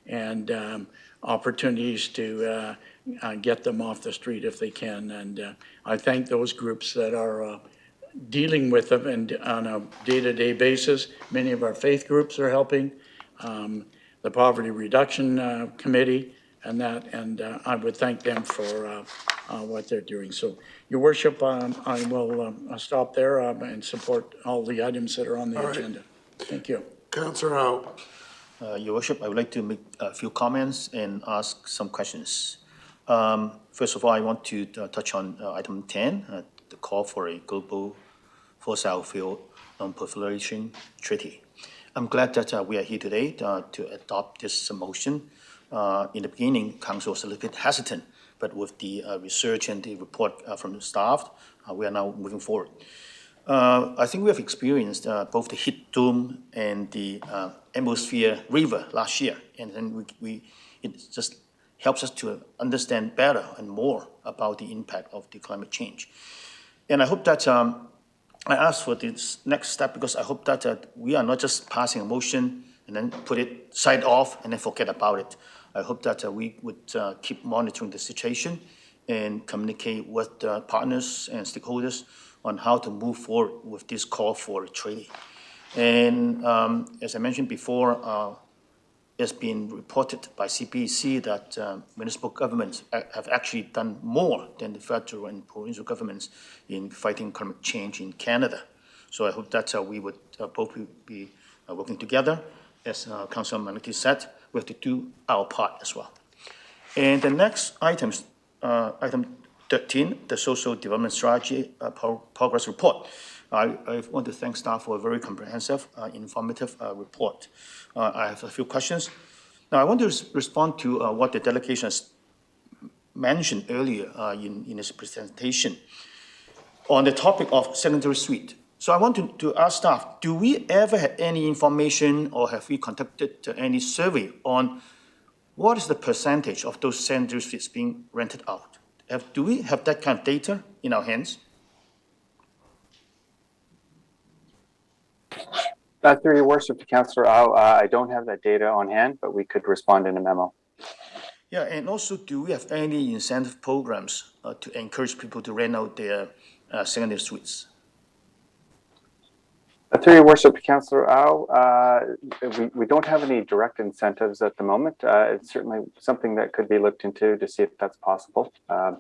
and opportunities to get them off the street if they can. And I thank those groups that are dealing with them and on a day-to-day basis. Many of our faith groups are helping. The Poverty Reduction Committee that, and I would thank them for what they're doing. So, Your Worship, I will stop there and support all the items that are on the agenda. Thank you. Councillor Howe. Your Worship, I would like to make a few comments and ask some questions. First of all, I want to touch on item 10, the call for a global fossil fuel non-proliferation treaty. I'm glad that we are here today to adopt this motion. In the beginning, Council was a little bit hesitant, but with the research and the report from the staff, we are now moving forward. I think we have experienced both the heat dome and the atmosphere river last year, and then it just helps us to understand better and more about the impact of the climate change. And I hope that I asked for this next step because I hope that we are not just passing a motion and then put it side off and then forget about it. I hope that we would keep monitoring the situation and communicate with partners and stakeholders on how to move forward with this call for a treaty. And as I mentioned before, it's been reported by CPEC that municipal governments have actually done more than the federal and provincial governments in fighting climate change in Canada. So I hope that we would both be working together. As Councillor Maliki said, we have to do our part as well. And the next items, item 13, the Social Development Strategy Progress Report. I want to thank staff for a very comprehensive, informative report. I have a few questions. Now, I want to respond to what the delegation has mentioned earlier in his presentation on the topic of secondary suite. So I want to ask staff, do we ever have any information or have we conducted any survey on what is the percentage of those secondary suites being rented out? Do we have that kind of data in our hands? Through your worship to Councillor Au, I don't have that data on hand, but we could respond in a memo. Yeah, and also, do we have any incentive programs to encourage people to rent out their secondary suites? Through your worship to Councillor Au, we don't have any direct incentives at the moment. It's certainly something that could be looked into to see if that's possible.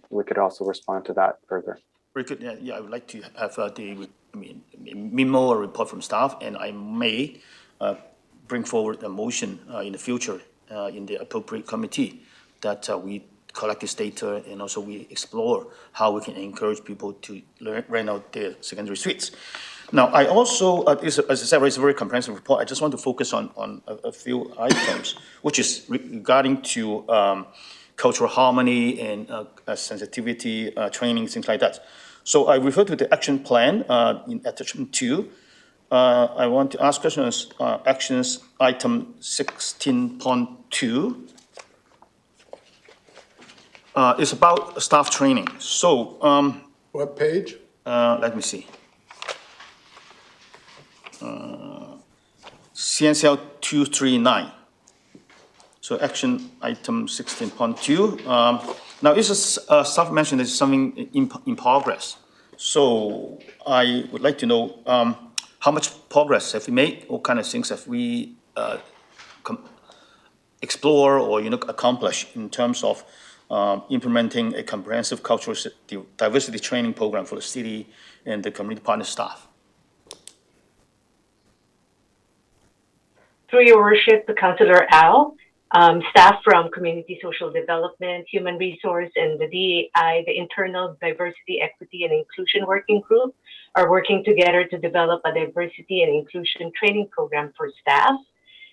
We could also respond to that further. Very good. Yeah, I would like to have the memo or report from staff, and I may bring forward a motion in the future in the appropriate committee that we collect this data and also we explore how we can encourage people to rent out their secondary suites. Now, I also, as I said, it's a very comprehensive report. I just want to focus on a few items, which is regarding to cultural harmony and sensitivity training, things like that. So I refer to the action plan in attachment 2. I want to ask questions, actions item 16.2. It's about staff training. So what page? Let me see. CNCL 239. So action item 16.2. Now, this is staff mentioned there's something in progress. So I would like to know how much progress have we made? What kind of things have we explore or accomplish in terms of implementing a comprehensive cultural diversity training program for the city and the community partner staff? Through your worship, the Councillor Al, staff from Community Social Development, Human Resource, and the DEI, the Internal Diversity, Equity, and Inclusion Working Group, are working together to develop a diversity and inclusion training program for staff.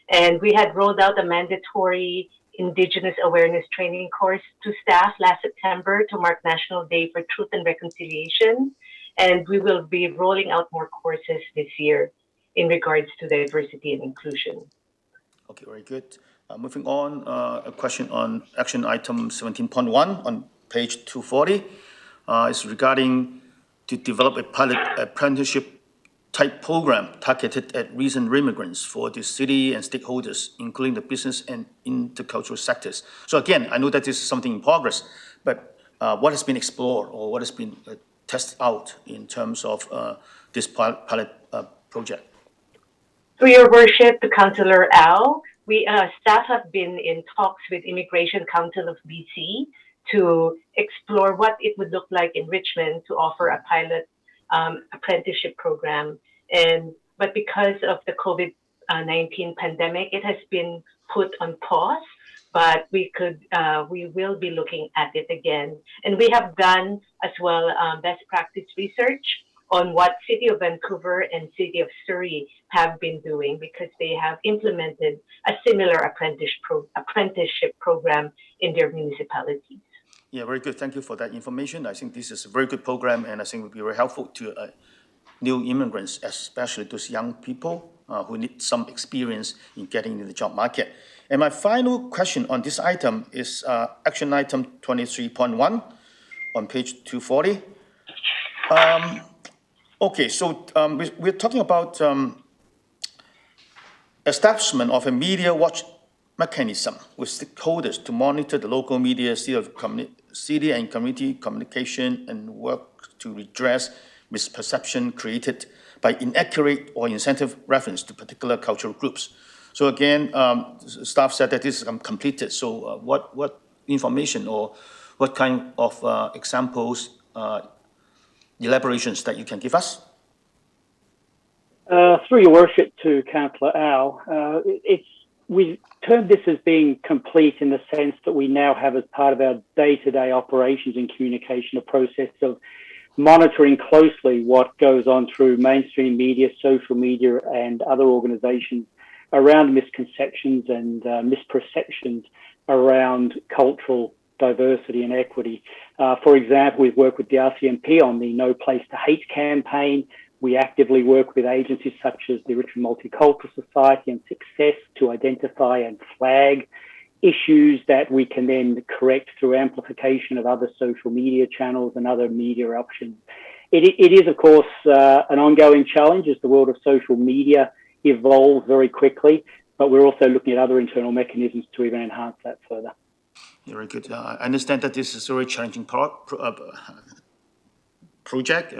And we had rolled out a mandatory Indigenous Awareness Training course to staff last September to mark National Day for Truth and Reconciliation. And we will be rolling out more courses this year in regards to diversity and inclusion. Okay, very good. Moving on, a question on action item 17.1 on page 240 is regarding to develop a pilot apprenticeship type program targeted at recent immigrants for the city and stakeholders, including the business and intercultural sectors. So again, I know that this is something in progress, but what has been explored or what has been tested out in terms of this pilot project? Through your worship, the Councillor Al, staff have been in talks with Immigration Council of BC to explore what it would look like in Richmond to offer a pilot apprenticeship program. But because of the COVID-19 pandemic, it has been put on pause. But we will be looking at it again. And we have done as well best practice research on what City of Vancouver and City of Surrey have been doing, because they have implemented a similar apprenticeship program in their municipalities. Yeah, very good. Thank you for that information. I think this is a very good program, and I think it will be very helpful to new immigrants, especially those young people who need some experience in getting into the job market. And my final question on this item is action item 23.1 on page 240. Okay, so we're talking about establishment of a media watch mechanism with stakeholders to monitor the local media, city and community communication, and work to redress misperception created by inaccurate or insensitive reference to particular cultural groups. So again, staff said that this is completed. So what information or what kind of examples, elaborations that you can give us? Through your worship to Councillor Au, we term this as being complete in the sense that we now have, as part of our day-to-day operations and communication, a process of monitoring closely what goes on through mainstream media, social media, and other organisations around misconceptions and misperceptions around cultural diversity and equity. For example, we've worked with the RCMP on the No Place to Hate campaign. We actively work with agencies such as the Richmond Multicultural Society and Success to identify and flag issues that we can then correct through amplification of other social media channels and other media options. It is, of course, an ongoing challenge as the world of social media evolves very quickly, but we're also looking at other internal mechanisms to even enhance that further. Very good. I understand that this is a very challenging project.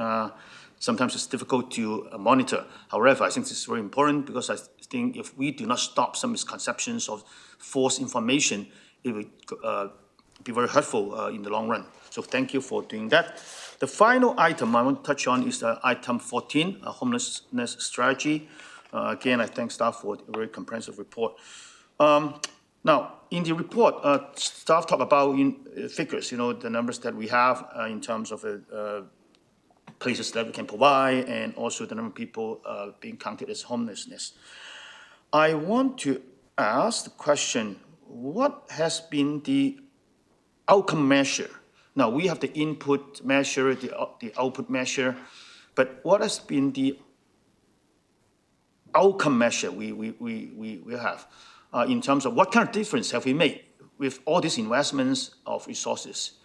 Sometimes it's difficult to monitor. However, I think this is very important because I think if we do not stop some misconceptions or false information, it will be very hurtful in the long run. So thank you for doing that. The final item I want to touch on is item 14, a homelessness strategy. Again, I thank staff for a very comprehensive report. Now, in the report, staff talk about figures, the numbers that we have in terms of places that we can provide, and also the number of people being counted as homelessness. I want to ask the question, what has been the outcome measure? Now, we have the input measure, the output measure, but what has been the outcome measure we have in terms of what kind of difference have we made with all these investments of resources?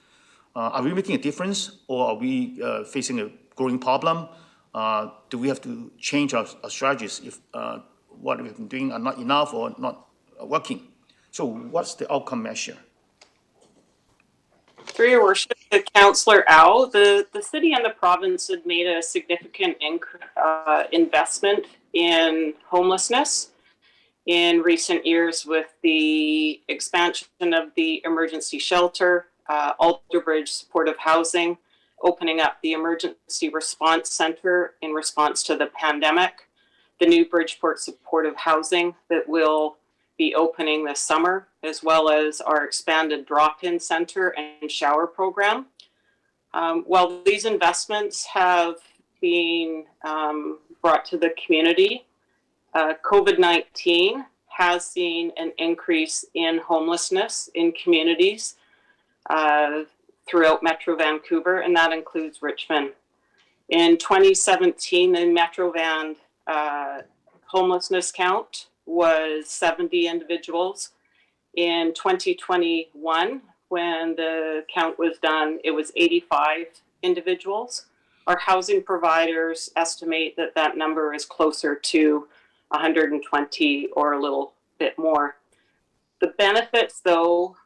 Are we making a difference, or are we facing a growing problem? Do we have to change our strategies if what we've been doing are not enough or not working? So what's the outcome measure? Through your worship, to Councillor Au, the city and the province have made a significant investment in homelessness in recent years with the expansion of the emergency shelter, Alderbridge supportive housing, opening up the emergency response center in response to the pandemic, the new Bridgeport supportive housing that will be opening this summer, as well as our expanded drop-in center and shower program. While these investments have been brought to the community, COVID-19 has seen an increase in homelessness in communities throughout Metro Vancouver, and that includes Richmond. In 2017, the Metro Van homelessness count was 70 individuals. In 2021, when the count was done, it was 85 individuals. Our housing providers estimate that that number is closer to 120 or a little bit more. The benefits, though,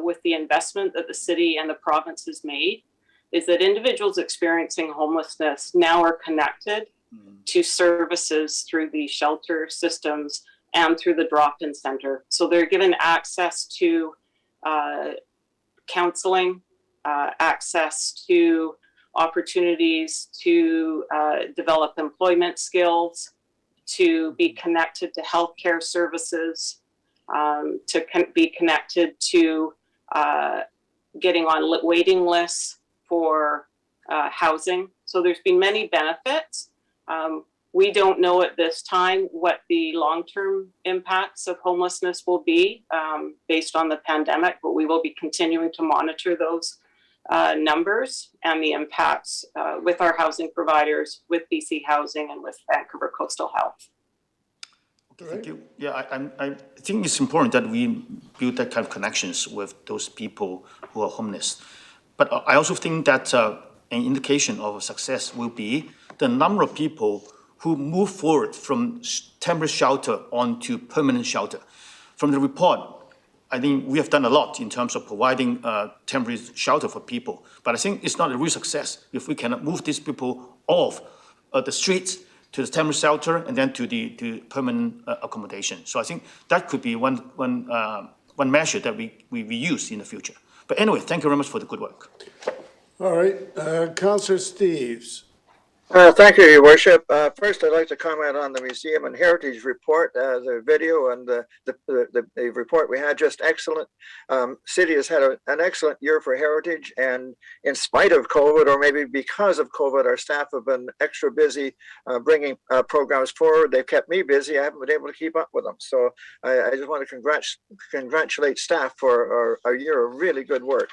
with the investment that the city and the province has made is that individuals experiencing homelessness now are connected to services through the shelter systems and through the drop-in center. So they're given access to counseling, access to opportunities to develop employment skills, to be connected to healthcare services, be connected to getting on waiting lists for housing. So there's been many benefits. We don't know at this time what the long-term impacts of homelessness will be based on the pandemic, but we will be continuing to monitor those numbers and the impacts with our housing providers, with BC Housing, and with Vancouver Coastal Health. Okay, thank you. Yeah, I think it's important that we build that kind of connections with those people who are homeless. But I also think that an indication of success will be the number of people who move forward from temporary shelter onto permanent shelter. From the report, I think we have done a lot in terms of providing temporary shelter for people. But I think it's not a real success if we cannot move these people off the streets to the temporary shelter and then to the permanent accommodation. So I think that could be one measure that we use in the future. But anyway, thank you very much for the good work. All right, Councillor Steves. Thank you, Your Worship. First, I'd like to comment on the Museum and Heritage report, the video and the report we had, just excellent. City has had an excellent year for heritage, and in spite of COVID, or maybe because of COVID, our staff have been extra busy bringing programs forward. They've kept me busy. I haven't been able to keep up with them. So I just want to congratulate staff for a year of really good work.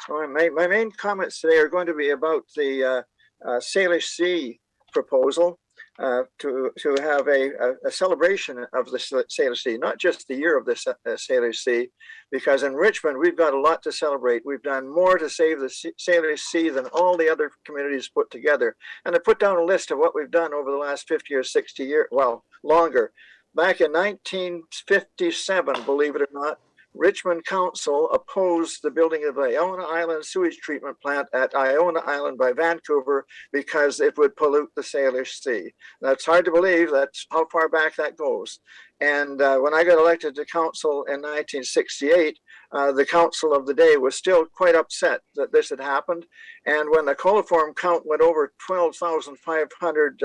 My main comments today are going to be about the Salish Sea proposal to have a celebration of the Salish Sea, not just the year of the Salish Sea, because in Richmond we've got a lot to celebrate. We've done more to save the Salish Sea than all the other communities put together. And I put down a list of what we've done over the last 50 or 60 years, well, longer. Back in 1957, believe it or not, Richmond Council opposed the building of the Iona Island sewage treatment plant at Iona Island by Vancouver because it would pollute the Salish Sea. That's hard to believe. That's how far back that goes. And when I got elected to council in 1968, the council of the day was still quite upset that this had happened. And when the coliform count went over 12,500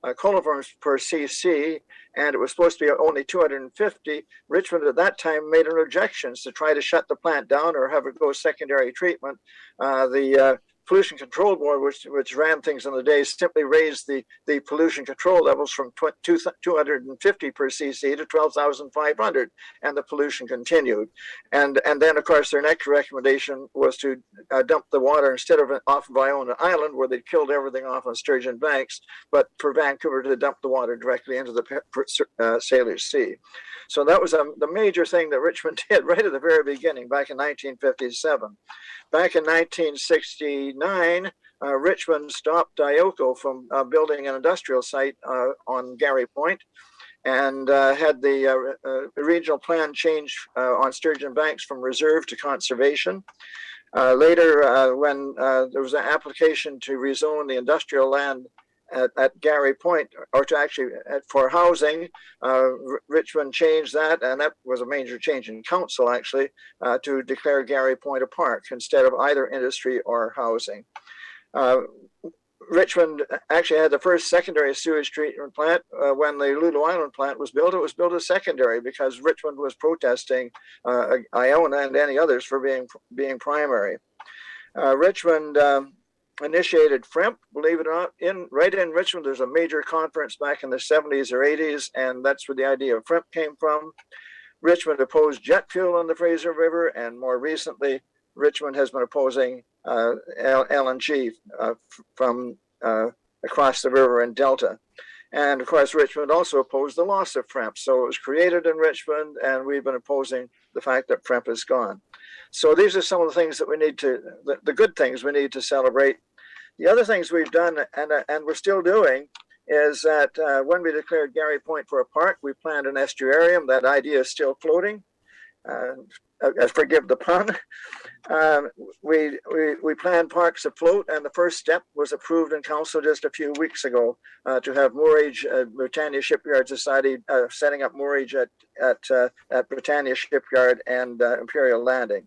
coliforms per cc, and it was supposed to be only 250, Richmond at that time made an objections to try to shut the plant down or have it go secondary treatment. The Pollution Control Board, which ran things in the day, simply raised the pollution control levels from 250 per cc to 12,500, and the pollution continued. And then, of course, their next recommendation was to dump the water instead of off of Iona Island, where they killed everything off on Sturgeon Banks, but for Vancouver to dump the water directly into the Salish Sea. So that was the major thing that Richmond did right at the very beginning, back in 1957. Back in 1969, Richmond stopped IOCO from building an industrial site on Gary Point, and had the regional plan change on Sturgeon Banks from reserve to conservation. Later, when there was an application to rezone the industrial land at Gary Point, or to actually for housing, Richmond changed that, and that was a major change in council actually, to declare Gary Point a park instead of either industry or housing. Richmond actually had the first secondary sewage treatment plant when the Lulu Island plant was built. It was built as secondary because Richmond was protesting Iona and any others for being primary. Richmond initiated FREMP, believe it or not. Right in Richmond, there's a major conference back in the 70s or 80s, and that's where the idea of FREMP came from. Richmond opposed jet fuel on the Fraser River, and more recently, Richmond has been opposing LNG from across the river in Delta. And of course, Richmond also opposed the loss of FREMP. So it was created in Richmond, and we've been opposing the fact that FREMP is gone. So these are some of the things that we need to, the good things we need to celebrate. The other things we've done, and we're still doing, is that when we declared Gary Point for a park, we planned an estuarium. That idea is still floating. forgive the pun. We planned parks afloat, and the first step was approved in council just a few weeks ago to have moorage, Britannia Shipyard Society setting up moorage at Britannia Shipyard and Imperial Landing.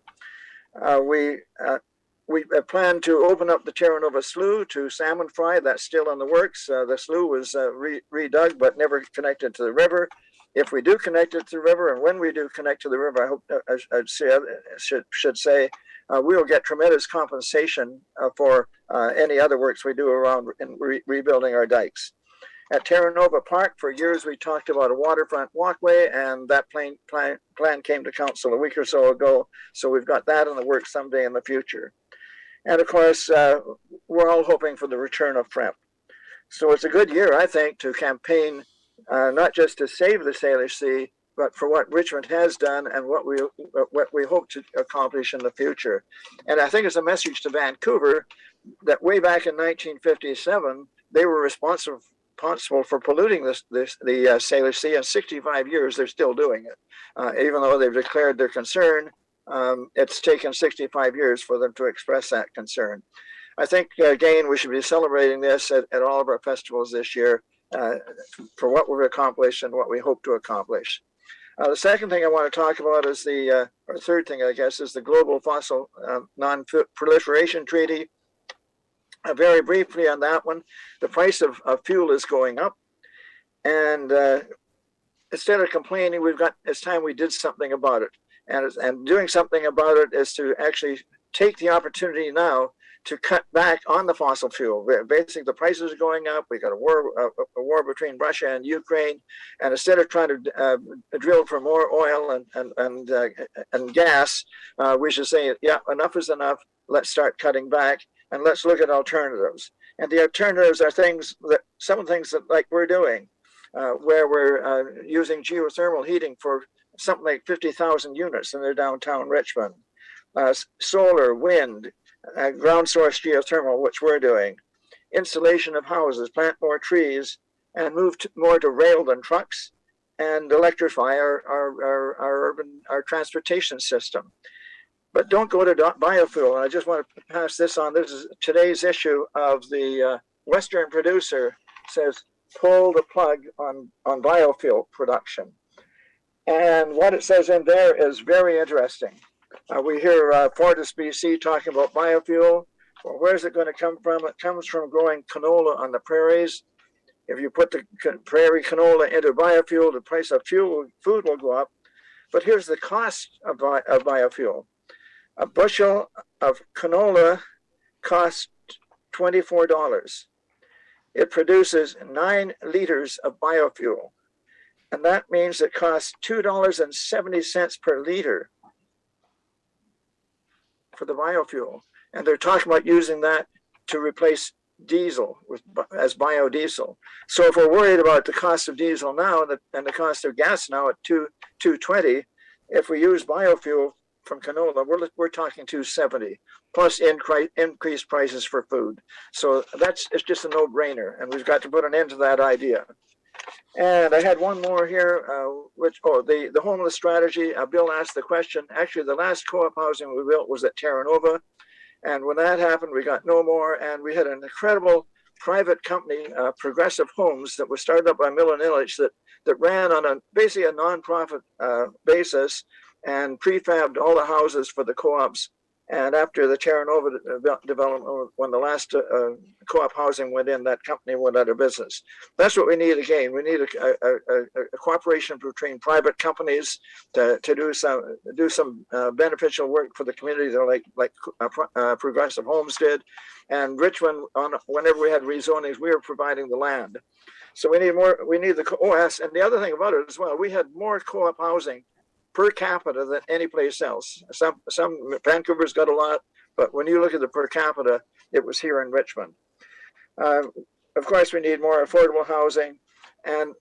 We plan to open up the Terra Nova Slough to salmon fry. That's still in the works. The slough was redug but never connected to the river. If we do connect it to the river, and when we do connect to the river, I hope should say we will get tremendous compensation for any other works we do around in rebuilding our dikes. At Terra Nova Park, for years we talked about a waterfront walkway, and that plan came to council a week or so ago. So we've got that in the works someday in the future. And of course, we're all hoping for the return of FREMP. So it's a good year, I think, to campaign not just to save the Salish Sea, but for what Richmond has done and what we hope to accomplish in the future. And I think it's a message to Vancouver that way back in 1957, they were responsible for polluting the Salish Sea. In 65 years, they're still doing it. Even though they've declared their concern, it's taken 65 years for them to express that concern. I think, again, we should be celebrating this at all of our festivals this year for what we've accomplished and what we hope to accomplish. The second thing I want to talk about is or third thing, I guess, is the Global Fossil Non-Proliferation Treaty. Very briefly on that one, the price of fuel is going up. And instead of complaining, it's time we did something about it. And doing something about it is to actually take the opportunity now to cut back on the fossil fuel. Basically, the prices are going up. We got a war between Russia and Ukraine, and instead of trying to drill for more oil and gas, we should say, yeah, enough is enough. Let's start cutting back, and let's look at alternatives. And the alternatives are some things that like we're doing, where we're using geothermal heating for something like 50,000 units in their downtown Richmond. Solar, wind, ground source geothermal, which we're doing, installation of houses, plant more trees, and move more to rail than trucks, and electrify our transportation system. But don't go to biofuel. And I just want to pass this on. This is today's issue of the Western Producer says, pull the plug on biofuel production. And what it says in there is very interesting. We hear Fortis BC talking about biofuel. Well, where's it going to come from? It comes from growing canola on the prairies. If you put the prairie canola into biofuel, the price of food will go up. But here's the cost of biofuel. A bushel of canola costs $24. It produces 9 liters of biofuel. And that means it costs $2.70 per liter for the biofuel. And they're talking about using that to replace diesel as biodiesel. So if we're worried about the cost of diesel now and the cost of gas now at $2.20, if we use biofuel from canola, we're talking $2.70 plus increased prices for food. So it's just a no-brainer, and we've got to put an end to that idea. And I had one more here, the homeless strategy. Bill asked the question. Actually, the last co-op housing we built was at Terra Nova. And when that happened, we got no more. And we had an incredible private company, Progressive Homes, that was started up by Millen Illich that ran on basically a nonprofit basis and prefabbed all the houses for the co-ops. And after the Terra Nova development, when the last co-op housing went in, that company went out of business. That's what we need again. We need a cooperation between private companies to do some beneficial work for the community, like Progressive Homes did. And Richmond, whenever we had rezonings, we were providing the land. So we need more. We need the OS. And the other thing about it as well, we had more co-op housing per capita than any place else. Some Vancouver's got a lot, but when you look at the per capita, it was here in Richmond. Of course, we need more affordable housing, and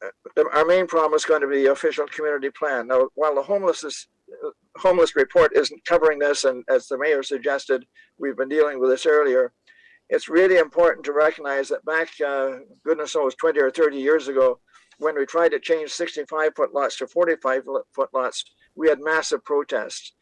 our main problem is going to be the official community plan. Now, while the homeless report isn't covering this, and as the mayor suggested, we've been dealing with this earlier, it's really important to recognize that back, goodness knows, 20 or 30 years ago, when we tried to change 65-foot lots to 45-foot lots, we had massive protests.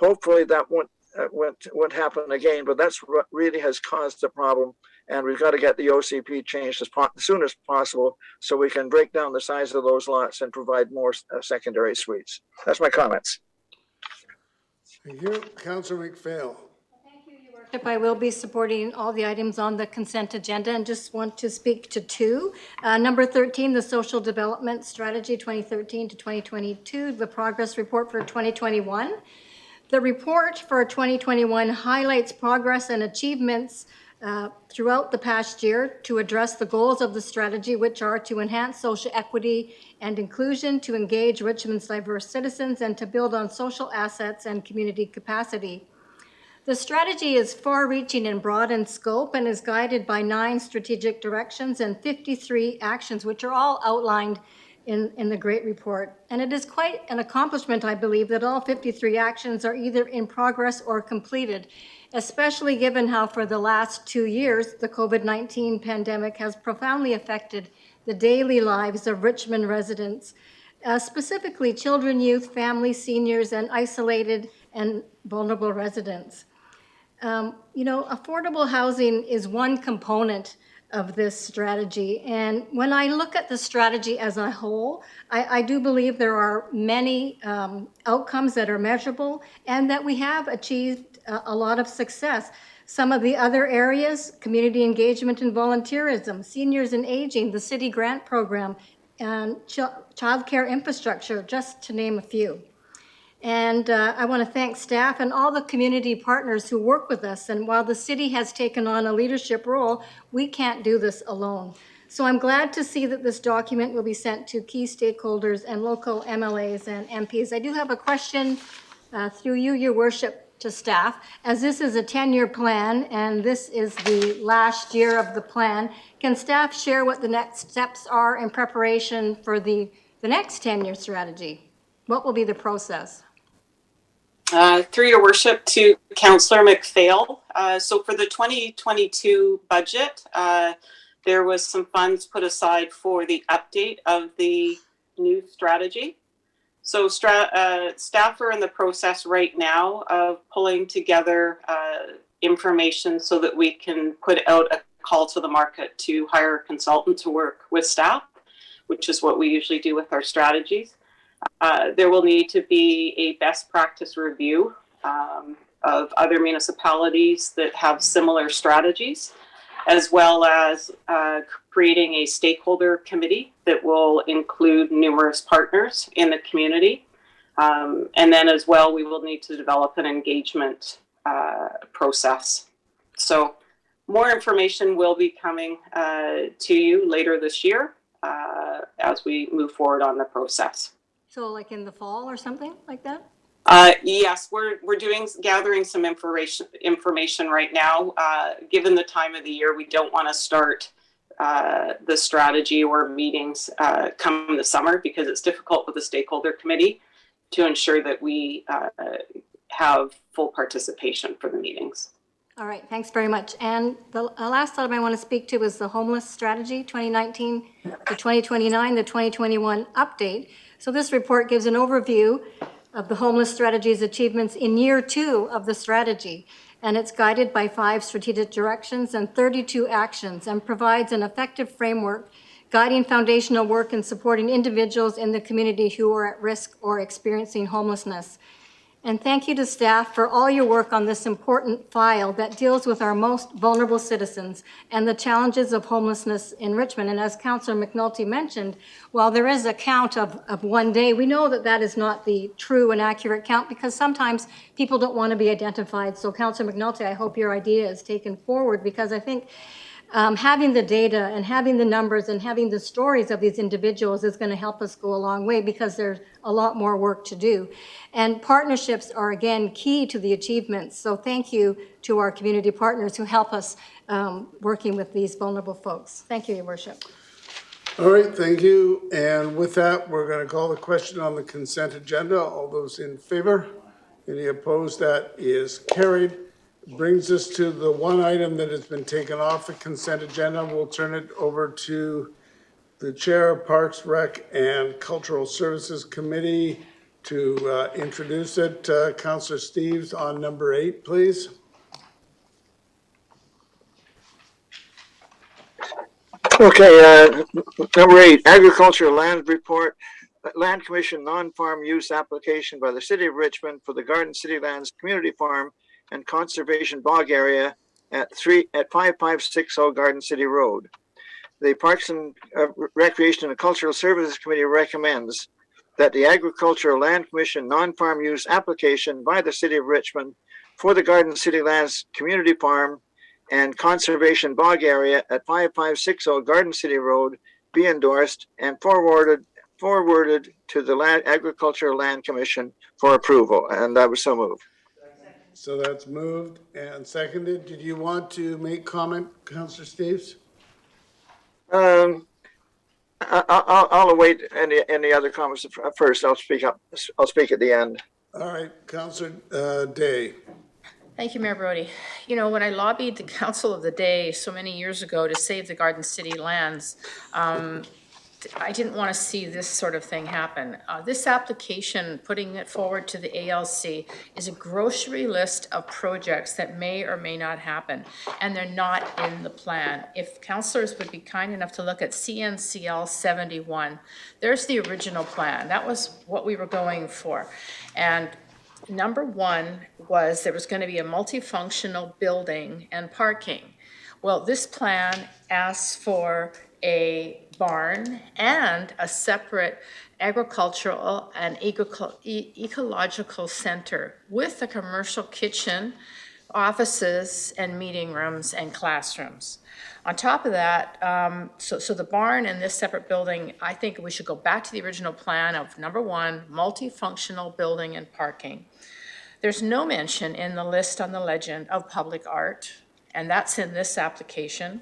hopefully that won't happen again, but that's what really has caused the problem. And we've got to get the OCP changed as soon as possible so we can break down the size of those lots and provide more secondary suites. That's my comments. Thank you. Councillor McPhail. I will be supporting all the items on the consent agenda and just want to speak to two. Number 13, the Social Development Strategy 2013 to 2022, the progress report for 2021. The report for 2021 highlights progress and achievements throughout the past year to address the goals of the strategy, which are to enhance social equity and inclusion, to engage Richmond's diverse citizens, and to build on social assets and community capacity. The strategy is far-reaching and broad in scope and is guided by 9 strategic directions and 53 actions, which are all outlined in the great report. And it is quite an accomplishment, I believe, that all 53 actions are either in progress or completed, especially given how for the last 2 years, the COVID-19 pandemic has profoundly affected the daily lives of Richmond residents, specifically children, youth, families, seniors, and isolated and vulnerable residents. Affordable housing is one component of this strategy. And when I look at the strategy as a whole, I do believe there are many outcomes that are measurable and that we have achieved a lot of success. Some of the other areas, community engagement and volunteerism, seniors and aging, the city grant program, and child care infrastructure, just to name a few. And I want to thank staff and all the community partners who work with us. And while the city has taken on a leadership role, we can't do this alone. So I'm glad to see that this document will be sent to key stakeholders and local MLAs and MPs. I do have a question through you, Your Worship, to staff. As this is a 10-year plan and this is the last year of the plan, can staff share what the next steps are in preparation for the next 10-year strategy? What will be the process? Through your worship to Councillor McPhail. So for the 2022 budget, there was some funds put aside for the update of the new strategy. So staff are in the process right now of pulling together information so that we can put out a call to the market to hire a consultant to work with staff, which is what we usually do with our strategies. There will need to be a best practice review of other municipalities that have similar strategies, as well as creating a stakeholder committee that will include numerous partners in the community. And then as well, we will need to develop an engagement process. So more information will be coming to you later this year as we move forward on the process. So like in the fall or something like that? Yes, we're gathering some information right now. Given the time of the year, we don't want to start the strategy or meetings come the summer because it's difficult with the stakeholder committee to ensure that we have full participation for the meetings. All right, thanks very much. And the last item I want to speak to is the homeless strategy 2019 to 2029, the 2021 update. So this report gives an overview of the homeless strategy's achievements in year 2 of the strategy. And it's guided by 5 strategic directions and 32 actions and provides an effective framework guiding foundational work and supporting individuals in the community who are at risk or experiencing homelessness. And thank you to staff for all your work on this important file that deals with our most vulnerable citizens and the challenges of homelessness in Richmond. And as Councillor McNulty mentioned, while there is a count of 1 day, we know that that is not the true and accurate count because sometimes people don't want to be identified. So Councillor McNulty, I hope your idea is taken forward because I think having the data and having the numbers and having the stories of these individuals is going to help us go a long way because there's a lot more work to do. And partnerships are, again, key to the achievements. So thank you to our community partners who help us working with these vulnerable folks. Thank you, Your Worship. All right, thank you. And with that, we're going to call the question on the consent agenda. All those in favor? Any opposed? That is carried. Brings us to the one item that has been taken off the consent agenda. We'll turn it over to the Chair of Parks, Rec, and Cultural Services Committee, to introduce it. Councillor Steves on number 8, please. Okay, number 8, agricultural land report, land commission non-farm use application by the city of Richmond for the Garden City Lands Community Farm and Conservation Bog Area at 5560 Garden City Road. The Parks and Recreation and Cultural Services Committee recommends that the Agricultural Land Commission non-farm use application by the city of Richmond for the Garden City Lands Community Farm and Conservation Bog Area at 5560 Garden City Road be endorsed and forwarded to the Agricultural Land Commission for approval. And that was so moved. So that's moved and seconded. Did you want to make comment, Councillor Steves? I'll await any other comments first. I'll speak up. I'll speak at the end. All right, Councillor Day. Thank you, Mayor Brody. You know, when I lobbied the Council of the Day so many years ago to save the Garden City lands, I didn't want to see this sort of thing happen. This application, putting it forward to the ALC, is a grocery list of projects that may or may not happen, and they're not in the plan. If councillors would be kind enough to look at CNCL 71, there's the original plan. That was what we were going for. And number 1 was there was going to be a multifunctional building and parking. Well, this plan asks for a barn and a separate agricultural and ecological center with a commercial kitchen, offices, and meeting rooms and classrooms. On top of that, so the barn and this separate building, I think we should go back to the original plan of number 1, multifunctional building and parking. There's no mention in the list on the legend of public art, and that's in this application.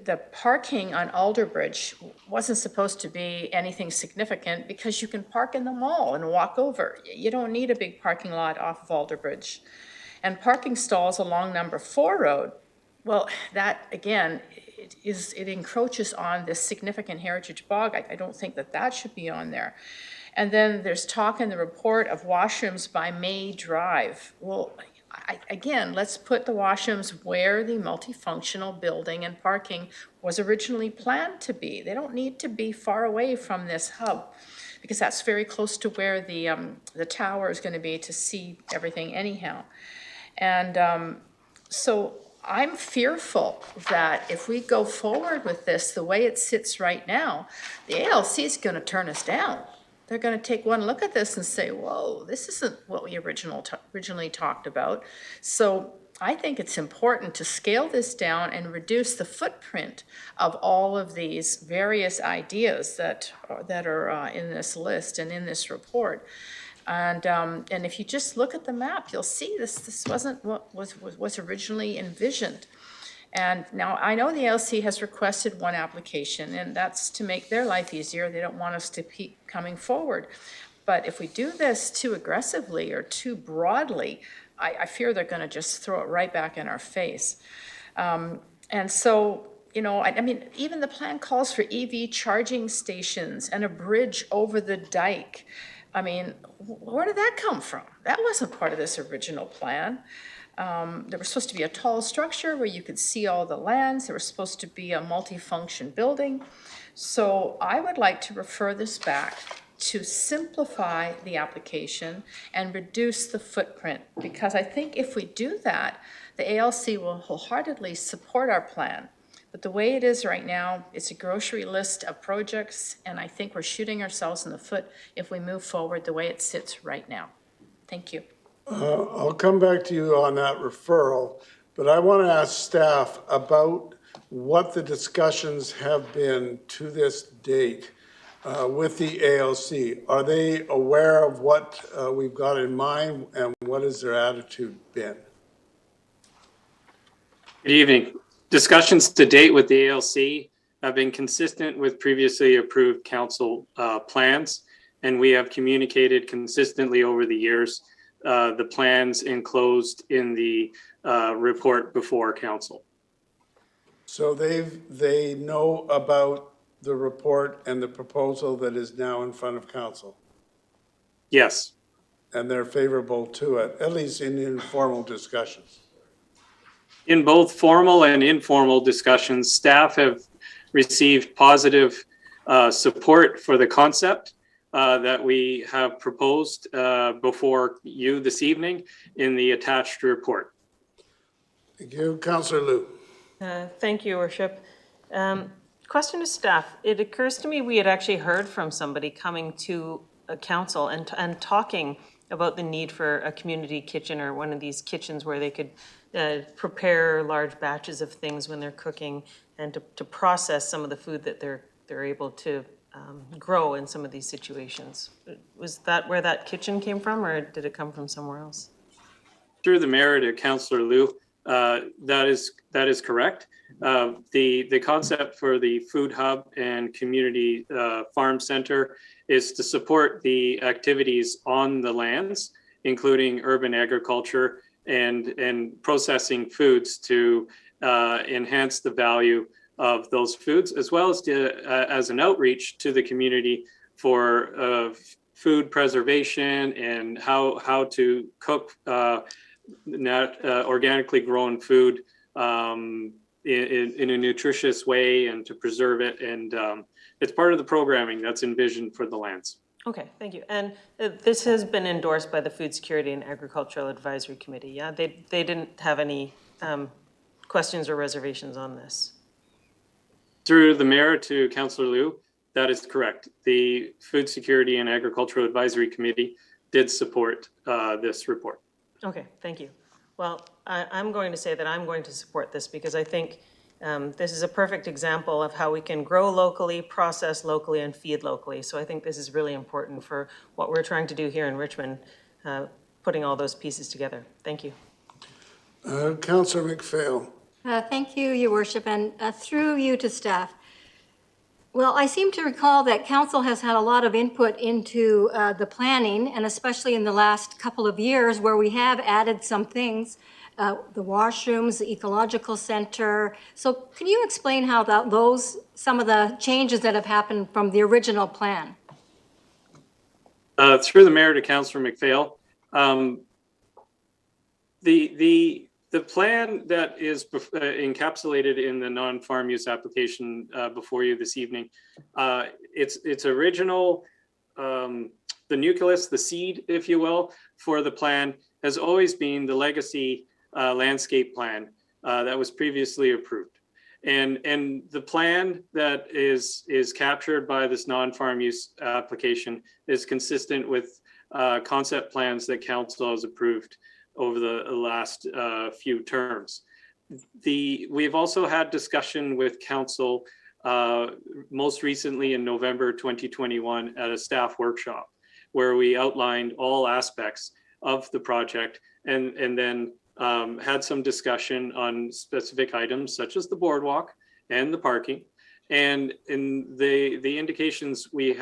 The parking on Alderbridge wasn't supposed to be anything significant because you can park in the mall and walk over. You don't need a big parking lot off of Alderbridge. And parking stalls along number 4 road, well, that again, it encroaches on this significant heritage bog. I don't think that should be on there. And then there's talk in the report of washrooms by May Drive. Well, again, let's put the washrooms where the multifunctional building and parking was originally planned to be. They don't need to be far away from this hub because that's very close to where the tower is going to be to see everything anyhow. And so I'm fearful that if we go forward with this the way it sits right now, the ALC is going to turn us down. They're going to take one look at this and say, whoa, this isn't what we originally talked about. So I think it's important to scale this down and reduce the footprint of all of these various ideas that are in this list and in this report. And if you just look at the map, you'll see this wasn't what was originally envisioned. And now I know the ALC has requested one application, and that's to make their life easier. They don't want us to keep coming forward. But if we do this too aggressively or too broadly, I fear they're going to just throw it right back in our face. And so, you know, I mean, even the plan calls for EV charging stations and a bridge over the dike. I mean, where did that come from? That wasn't part of this original plan. There was supposed to be a tall structure where you could see all the lands. There was supposed to be a multi-function building. So I would like to refer this back to simplify the application and reduce the footprint, because I think if we do that, the ALC will wholeheartedly support our plan. But the way it is right now, it's a grocery list of projects, and I think we're shooting ourselves in the foot if we move forward the way it sits right now. Thank you. I'll come back to you on that referral, but I want to ask staff about what the discussions have been to this date with the ALC. Are they aware of what we've got in mind, and what has their attitude been? Good evening. Discussions to date with the ALC have been consistent with previously approved council plans, and we have communicated consistently over the years the plans enclosed in the report before council. So they know about the report and the proposal that is now in front of council? Yes. And they're favorable to it, at least in informal discussions. In both formal and informal discussions, staff have received positive support for the concept that we have proposed before you this evening in the attached report. Thank you. Councillor Liu. Thank you, Your Worship. Question to staff. It occurs to me we had actually heard from somebody coming to a council and talking about the need for a community kitchen or one of these kitchens where they could prepare large batches of things when they're cooking and to process some of the food that they're able to grow in some of these situations. Was that where that kitchen came from, or did it come from somewhere else? Through the mayor to Councillor Liu, that is correct. The concept for the food hub and community farm center is to support the activities on the lands, including urban agriculture and processing foods to enhance the value of those foods, as well as as an outreach to the community for food preservation and how to cook organically grown food in a nutritious way and to preserve it. And it's part of the programming that's envisioned for the lands. Okay, thank you. And this has been endorsed by the Food Security and Agricultural Advisory Committee, yeah? They didn't have any questions or reservations on this? Through the mayor to Councillor Liu, that is correct. The Food Security and Agricultural Advisory Committee did support this report. Okay, thank you. Well, I'm going to say that I'm going to support this because I think this is a perfect example of how we can grow locally, process locally, and feed locally. So I think this is really important for what we're trying to do here in Richmond, putting all those pieces together. Thank you. Councillor McPhail. Thank you, Your Worship, and through you to staff. Well, I seem to recall that council has had a lot of input into the planning, and especially in the last couple of years where we have added some things, the washrooms, the ecological center. So can you explain how some of the changes that have happened from the original plan? Through the mayor to Councillor McPhail, the plan that is encapsulated in the non-farm use application before you this evening, its original, the nucleus, the seed, if you will, for the plan has always been the legacy landscape plan that was previously approved. And the plan that is captured by this non-farm use application is consistent with concept plans that council has approved over the last few terms. We've also had discussion with council most recently in November 2021 at a staff workshop where we outlined all aspects of the project and then had some discussion on specific items such as the boardwalk and the parking. And in the indications we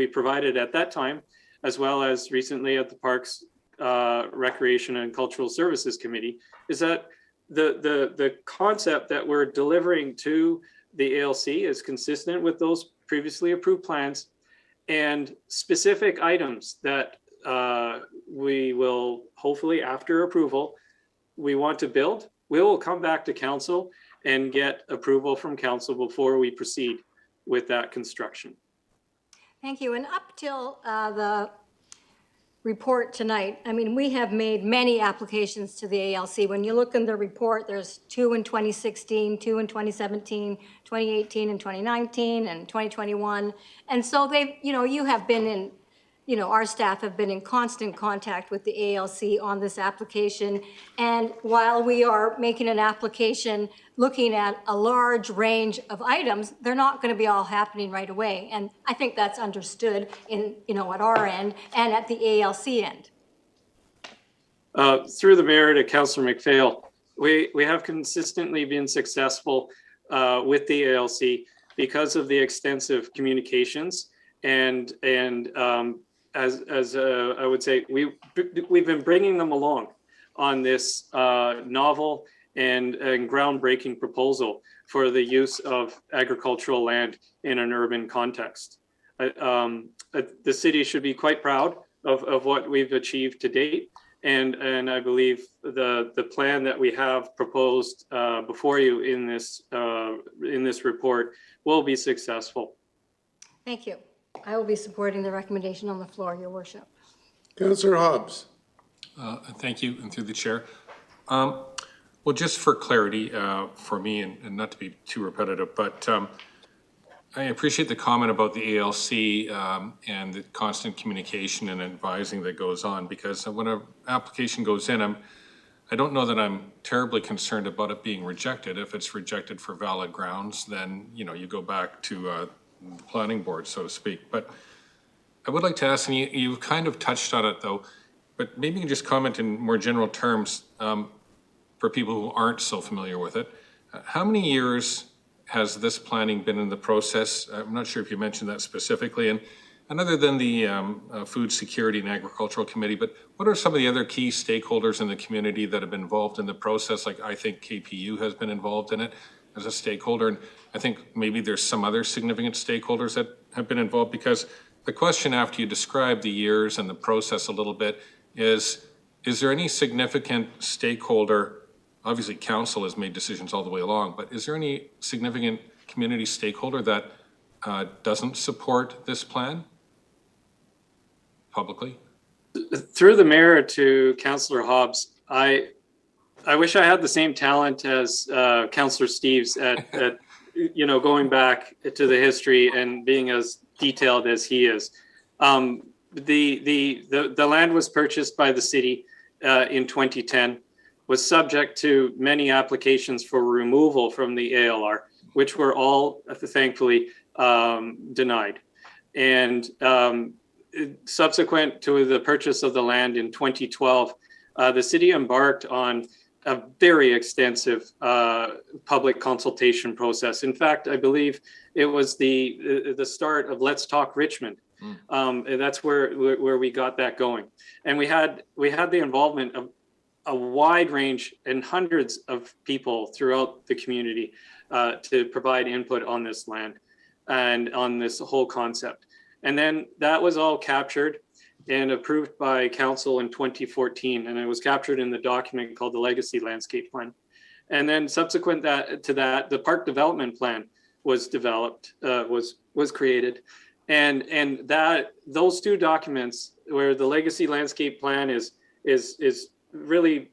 provided at that time, as well as recently at the Parks Recreation and Cultural Services Committee, is that the concept that we're delivering to the ALC is consistent with those previously approved plans, and specific items that we will hopefully, after approval, we want to build. We will come back to council and get approval from council before we proceed with that construction. Thank you. And up till the report tonight, I mean, we have made many applications to the ALC. When you look in the report, there's 2 in 2016, 2 in 2017, 2018 and 2019, and 2021. And so they've, you have been in, our staff have been in constant contact with the ALC on this application. And while we are making an application looking at a large range of items, they're not going to be all happening right away. And I think that's understood in, at our end and at the ALC end. Through the mayor to Councillor McPhail, we have consistently been successful with the ALC because of the extensive communications and as I would say, we've been bringing them along on this novel and groundbreaking proposal for the use of agricultural land in an urban context. The city should be quite proud of what we've achieved to date. And I believe the plan that we have proposed before you in this report will be successful. Thank you. I will be supporting the recommendation on the floor, Your Worship. Councillor Hobbs. Thank you, and through the chair. Well, just for clarity for me, and not to be too repetitive, but I appreciate the comment about the ALC and the constant communication and advising that goes on, because when an application goes in, I don't know that I'm terribly concerned about it being rejected. If it's rejected for valid grounds, then, you know, you go back to the planning board, so to speak. But I would like to ask, and you kind of touched on it though, but maybe you can just comment in more general terms for people who aren't so familiar with it. How many years has this planning been in the process? I'm not sure if you mentioned that specifically. And other than the Food Security and Agricultural Committee, but what are some of the other key stakeholders in the community that have been involved in the process? Like, I think KPU has been involved in it as a stakeholder. And I think maybe there's some other significant stakeholders that have been involved, because the question after you describe the years and the process a little bit is there any significant stakeholder? Obviously, council has made decisions all the way along, but is there any significant community stakeholder that doesn't support this plan publicly? Through the mayor to Councillor Hobbs, I wish I had the same talent as Councillor Steves at you know, going back to the history and being as detailed as he is. The land was purchased by the city in 2010. Was subject to many applications for removal from the ALR, which were all thankfully denied. And subsequent to the purchase of the land in 2012, the city embarked on a very extensive public consultation process. In fact, I believe it was the start of Let's Talk Richmond. And that's where we got that going. And we had the involvement of a wide range and hundreds of people throughout the community to provide input on this land and on this whole concept. And then that was all captured and approved by council in 2014. And it was captured in the document called the Legacy Landscape Plan. And then subsequent to that, the Park Development Plan was developed, was created. And that those two documents, where the Legacy Landscape Plan is really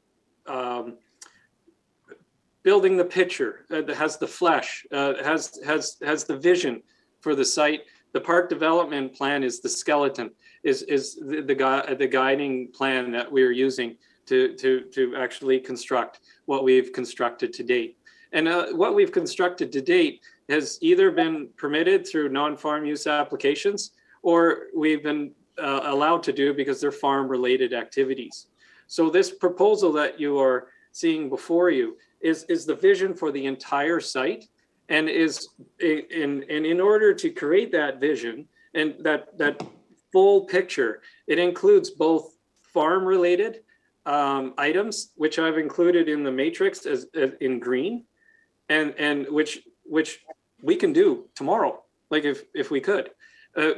building the picture that has the flesh, has the vision for the site. The Park Development Plan is the skeleton, is the guiding plan that we're using to actually construct what we've constructed to date. And what we've constructed to date has either been permitted through non-farm use applications, or we've been allowed to do because they're farm-related activities. So this proposal that you are seeing before you is the vision for the entire site, and in order to create that vision and that full picture, it includes both farm-related items, which I've included in the matrix as in green, and which we can do tomorrow, like if we could,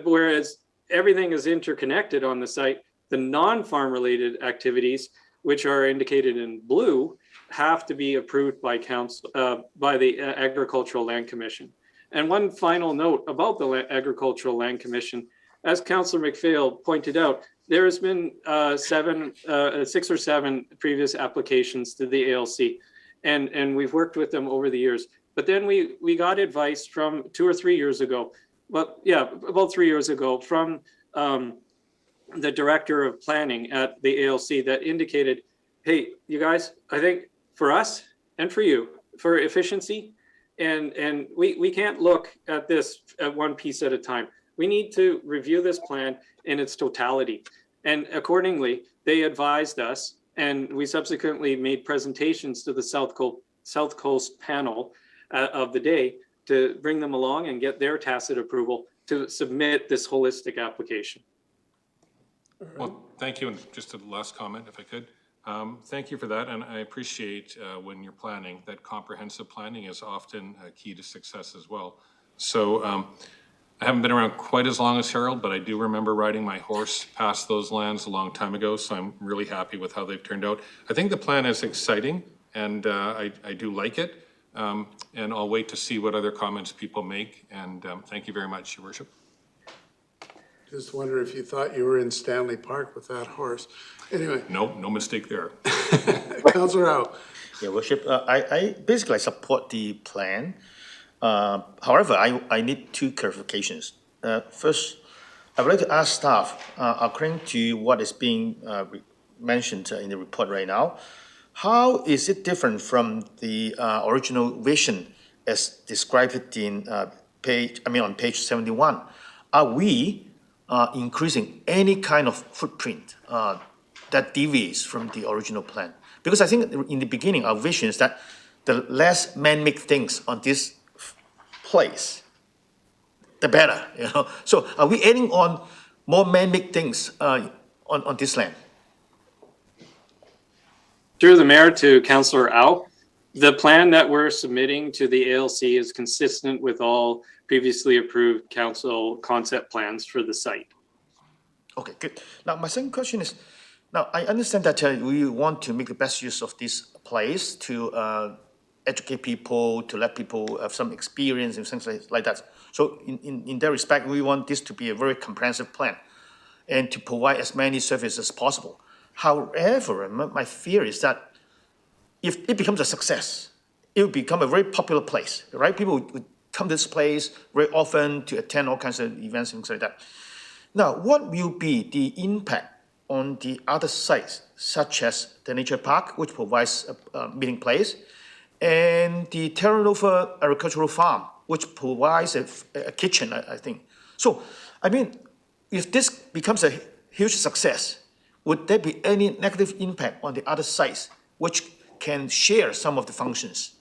whereas everything is interconnected on the site. The non-farm related activities, which are indicated in blue, have to be approved by council, by the Agricultural Land Commission. And one final note about the Agricultural Land Commission, as Councillor McPhail pointed out, there has been 6 or 7 previous applications to the ALC, and we've worked with them over the years. But then we got advice from 2 or 3 years ago, about 3 years ago, from the director of planning at the ALC that indicated, hey, you guys, I think for us and for you, for efficiency, and we can't look at this at one piece at a time. We need to review this plan in its totality. And accordingly, they advised us, and we subsequently made presentations to the South Coast panel of the day to bring them along and get their tacit approval to submit this holistic application. Well, thank you. And just a last comment, if I could. Thank you for that. And I appreciate when you're planning, that comprehensive planning is often key to success as well. So I haven't been around quite as long as Harold, but I do remember riding my horse past those lands a long time ago, so I'm really happy with how they've turned out. I think the plan is exciting, and I do like it, and I'll wait to see what other comments people make, and thank you very much, Your Worship. Just wonder if you thought you were in Stanley Park with that horse. Anyway. Nope, no mistake there. Councillor Rao. Your Worship, I basically support the plan. However, I need two clarifications. First, I would like to ask staff, according to what is being mentioned in the report right now, how is it different from the original vision as described in on page 71? Are we increasing any kind of footprint that deviates from the original plan? Because I think in the beginning, our vision is that the less man-made things on this place, the better, you know. So are we adding on more man-made things on this land? Through the mayor to Councillor Au, the plan that we're submitting to the ALC is consistent with all previously approved council concept plans for the site. Okay, good. Now, my second question is, now I understand that we want to make the best use of this place to educate people, to let people have some experience and things like that. So in that respect, we want this to be a very comprehensive plan and to provide as many services as possible. However, my fear is that if it becomes a success, it will become a very popular place, right? People would come to this place very often to attend all kinds of events and things like that. Now, what will be the impact on the other sites, such as the nature park, which provides a meeting place, and the Terra Nova agricultural farm, which provides a kitchen, I think. So, I mean, if this becomes a huge success, would there be any negative impact on the other sites, which can share some of the functions?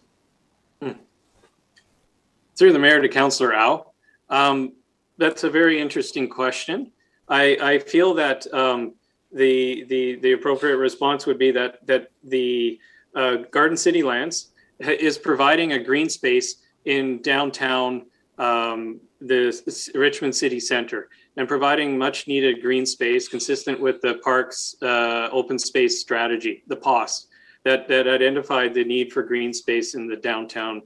Through the mayor to Councillor Au, that's a very interesting question. I feel that the appropriate response would be that the Garden City Lands is providing a green space in downtown the Richmond City Center and providing much needed green space consistent with the park's open space strategy, the POS, that identified the need for green space in the downtown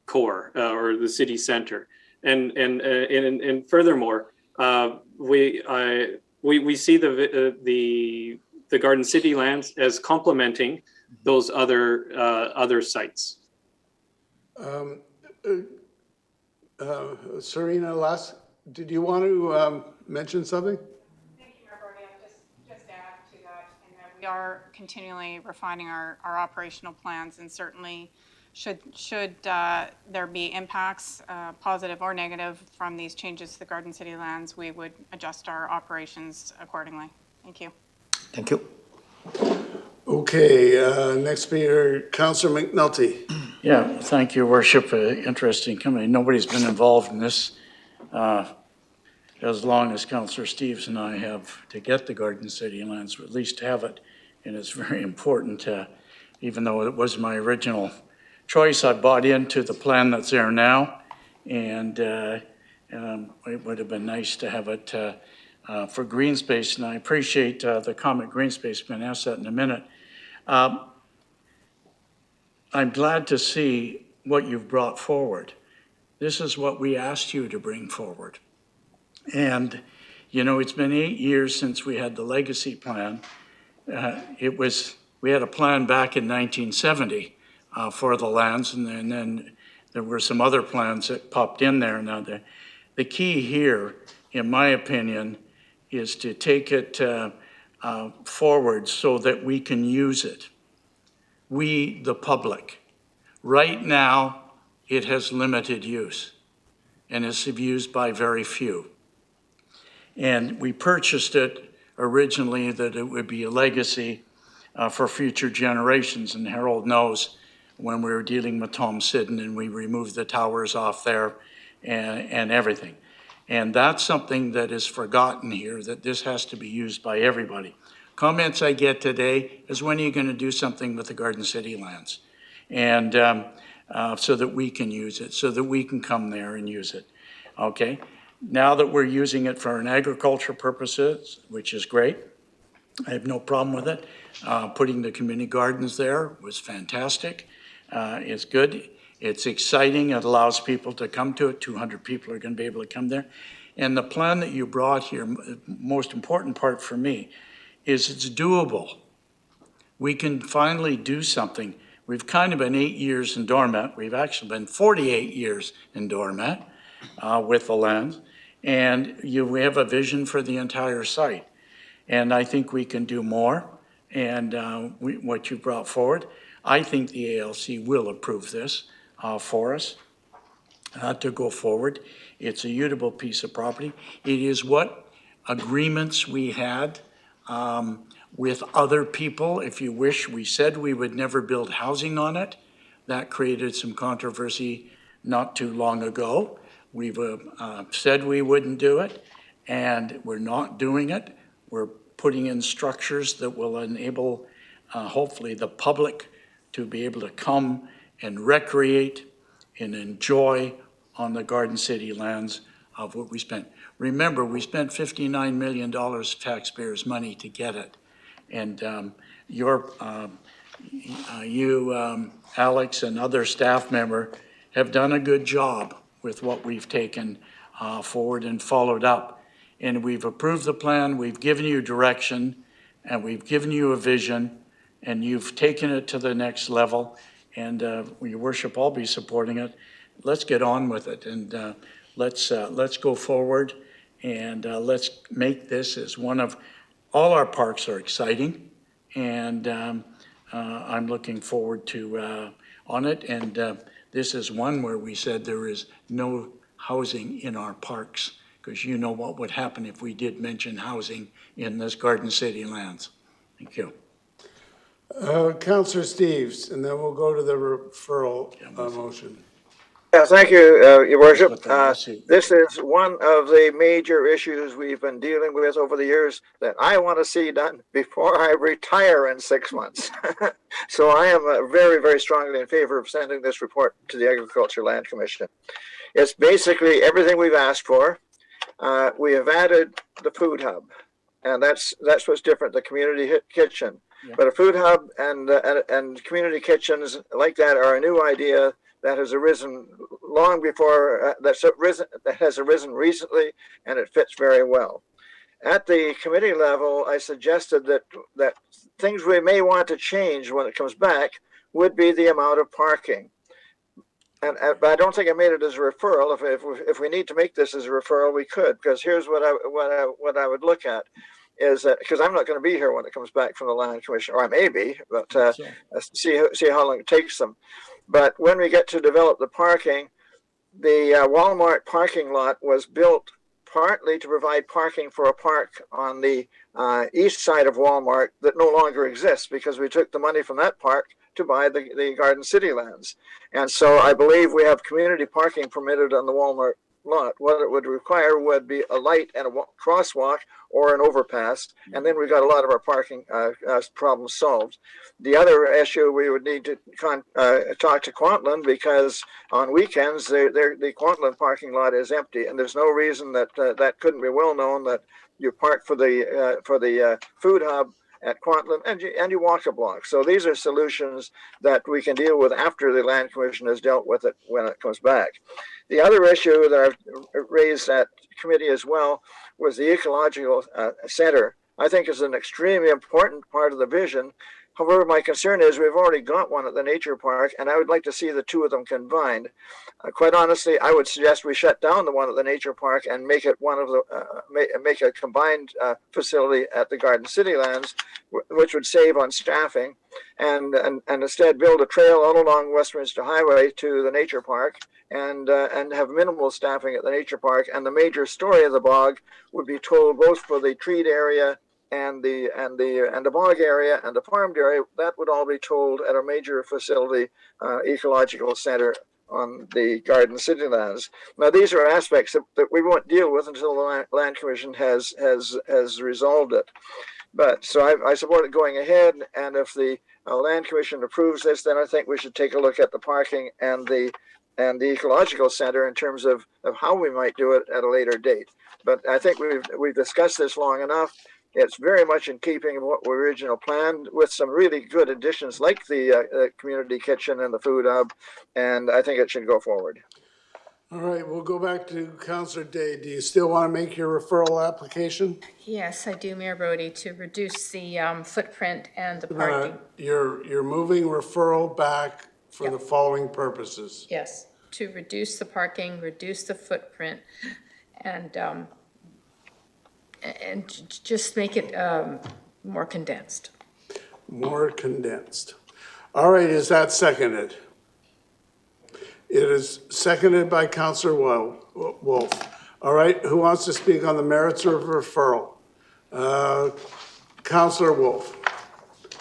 core or the city center. And furthermore, we see the Garden City Lands as complementing those other sites. Serena, did you want to mention something? Thank you, Mayor Brody. Just add to that, in that we are continually refining our operational plans, and certainly should there be impacts, positive or negative, from these changes to the Garden City Lands, we would adjust our operations accordingly. Thank you. Thank you. Okay, next speaker, Councillor McNulty. Yeah, thank you, Worship. Interesting company. Nobody's been involved in this as long as Councillor Steves and I have to get the Garden City Lands, or at least have it. And it's very important, even though it was my original choice, I bought into the plan that's there now. And it would have been nice to have it for green space. And I appreciate the comment green space. I'm going to ask that in a minute. I'm glad to see what you've brought forward. This is what we asked you to bring forward. And, you know, it's been 8 years since we had the legacy plan. We had a plan back in 1970 for the lands, and then there were some other plans that popped in there. Now, the key here, in my opinion, is to take it forward so that we can use it. We, the public. Right now, it has limited use and is used by very few. And we purchased it originally that it would be a legacy for future generations. And Harold knows when we were dealing with Tom Sidden and we removed the towers off there and everything. And that's something that is forgotten here, that this has to be used by everybody. Comments I get today is, when are you going to do something with the Garden City Lands? And so that we can use it, so that we can come there and use it. Okay, now that we're using it for an agriculture purposes, which is great, I have no problem with it. Putting the community gardens there was fantastic. It's good. It's exciting. It allows people to come to it. 200 people are going to be able to come there. And the plan that you brought here, most important part for me, is it's doable. We can finally do something. We've kind of been 8 years in dormant. We've actually been 48 years in dormant with the lands. And we have a vision for the entire site. And I think we can do more. And what you brought forward, I think the ALC will approve this for us to go forward. It's a usable piece of property. It is what agreements we had with other people. If you wish, we said we would never build housing on it. That created some controversy not too long ago. We've said we wouldn't do it, and we're not doing it. We're putting in structures that will enable, hopefully, the public to be able to come and recreate and enjoy on the Garden City lands of what we spent. Remember, we spent $59 million taxpayers' money to get it. And you, Alex, and other staff member have done a good job with what we've taken forward and followed up. And we've approved the plan, we've given you direction, and we've given you a vision, and you've taken it to the next level. And Your Worship, I'll be supporting it. Let's get on with it, and let's go forward, and let's make this as one of, all our parks are exciting, and I'm looking forward to on it. And this is one where we said there is no housing in our parks, because you know what would happen if we did mention housing in this Garden City lands. Thank you. Councillor Steves, and then we'll go to the referral motion. Yeah, thank you, Your Worship. This is one of the major issues we've been dealing with over the years that I want to see done before I retire in 6 months. So I am very, very strongly in favor of sending this report to the Agriculture Land Commission. It's basically everything we've asked for. We have added the food hub, and that's what's different, the community kitchen. Yeah. But a food hub and community kitchens like that are a new idea that has arisen long before, that has arisen recently, and it fits very well. At the committee level, I suggested that things we may want to change when it comes back would be the amount of parking. But I don't think I made it as a referral. If we need to make this as a referral, we could, because here's what I would look at. Is that because I'm not going to be here when it comes back from the Land Commission, or I may be, but see how long it takes them. But when we get to develop the parking, the Walmart parking lot was built partly to provide parking for a park on the east side of Walmart that no longer exists, because we took the money from that park to buy the Garden City lands. And so I believe we have community parking permitted on the Walmart lot. What it would require would be a light and a crosswalk or an overpass, and then we got a lot of our parking problems solved. The other issue, we would need to talk to Kwantlen, because on weekends the Kwantlen parking lot is empty, and there's no reason that that couldn't be well known, that you park for the food hub at Kwantlen, and you walk a block. So these are solutions that we can deal with after the Land Commission has dealt with it when it comes back. The other issue that I've raised at committee as well was the ecological center. I think is an extremely important part of the vision. However, my concern is we've already got one at the nature park, and I would like to see the two of them combined. Quite honestly, I would suggest we shut down the one at the nature park and make it one of the make a combined facility at the Garden City lands, which would save on staffing, and instead build a trail all along Westminster Highway to the nature park, and have minimal staffing at the nature park. And the major story of the bog would be told both for the treed area and the bog area and the farmed area. That would all be told at a major facility, ecological center on the Garden City lands. Now, these are aspects that we won't deal with until the Land Commission has resolved it. But so I support it going ahead, and if the Land Commission approves this, then I think we should take a look at the parking and the and the ecological center in terms of how we might do it at a later date. But I think we've discussed this long enough. It's very much in keeping with what we originally planned, with some really good additions like the community kitchen and the food hub, and I think it should go forward. All right, we'll go back to Councillor Day. Do you still want to make your referral application? Yes, I do, Mayor Brody, to reduce the footprint and the parking. You're moving referral back for the following purposes. Yes, to reduce the parking, reduce the footprint, and just make it more condensed. More condensed. All right, is that seconded? It is seconded by Councillor Wolf. All right, who wants to speak on the merits of referral? Councillor Wolf,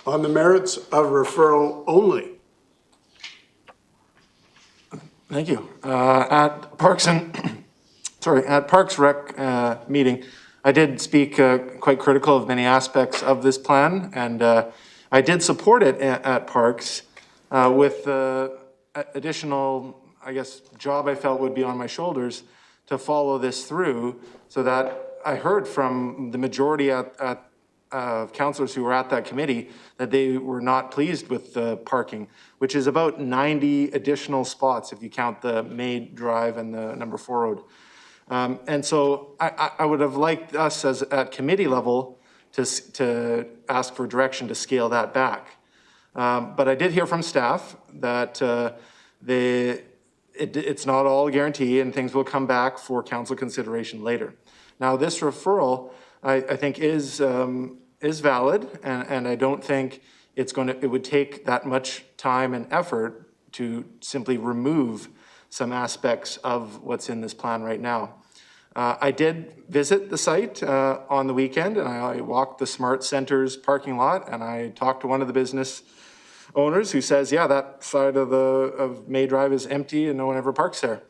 on the merits of referral only. Thank you. At Parks Rec meeting, I did speak quite critical of many aspects of this plan, and I did support it at Parks with additional, I guess, job I felt would be on my shoulders to follow this through, so that I heard from the majority of councillors who were at that committee that they were not pleased with the parking, which is about 90 additional spots if you count the May Drive and the number 4 road. And so I would have liked us as at committee level to ask for direction to scale that back. But I did hear from staff that it's not all a guarantee and things will come back for council consideration later. Now, this referral, I think is valid, and I don't think it would take that much time and effort to simply remove some aspects of what's in this plan right now. I did visit the site on the weekend, and I walked the Smart Center's parking lot, and I talked to one of the business owners who says, yeah, that side of May Drive is empty and no one ever parks there.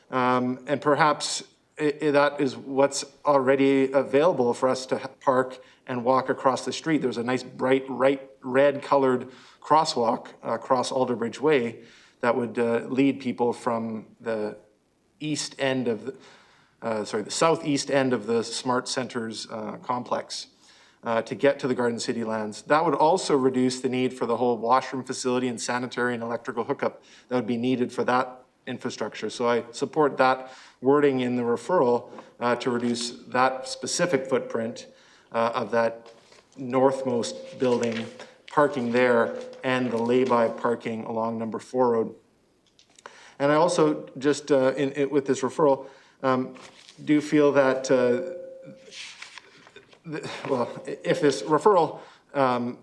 And perhaps that is what's already available for us to park and walk across the street. There's a nice bright red colored crosswalk across Alderbridge Way that would lead people from the east end of the southeast end of the Smart Center's complex to get to the Garden City lands. That would also reduce the need for the whole washroom facility and sanitary and electrical hookup that would be needed for that infrastructure. So I support that wording in the referral to reduce that specific footprint of that northmost building, parking there, and the lay-by parking along number 4 road. And I also just, with this referral, do feel that, if this referral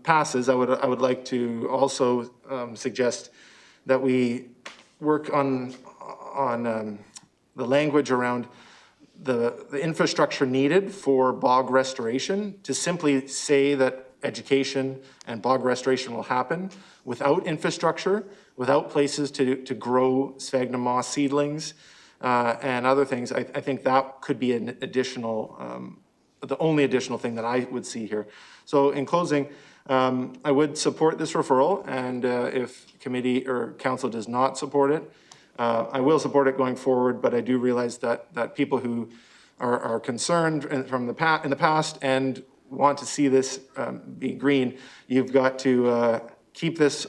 passes, I would like to also suggest that we work on the language around the infrastructure needed for bog restoration, to simply say that education and bog restoration will happen without infrastructure, without places to grow sphagnum moss seedlings and other things. I think that could be an additional, the only additional thing that I would see here. So in closing, I would support this referral, and if committee or council does not support it, I will support it going forward, but I do realize that people who are concerned in the past and want to see this be green, you've got to keep this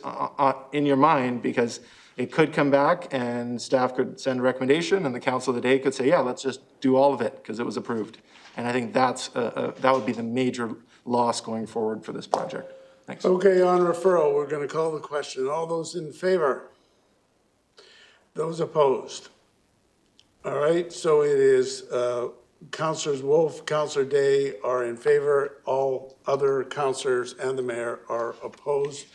in your mind, because it could come back and staff could send a recommendation and the council of the day could say, yeah, let's just do all of it because it was approved. And I think that would be the major loss going forward for this project. Thanks. Okay, on referral, we're going to call the question. All those in favor? Those opposed? All right, so it is Councillors Wolf, Councillor Day are in favor. All other councillors and the mayor are opposed.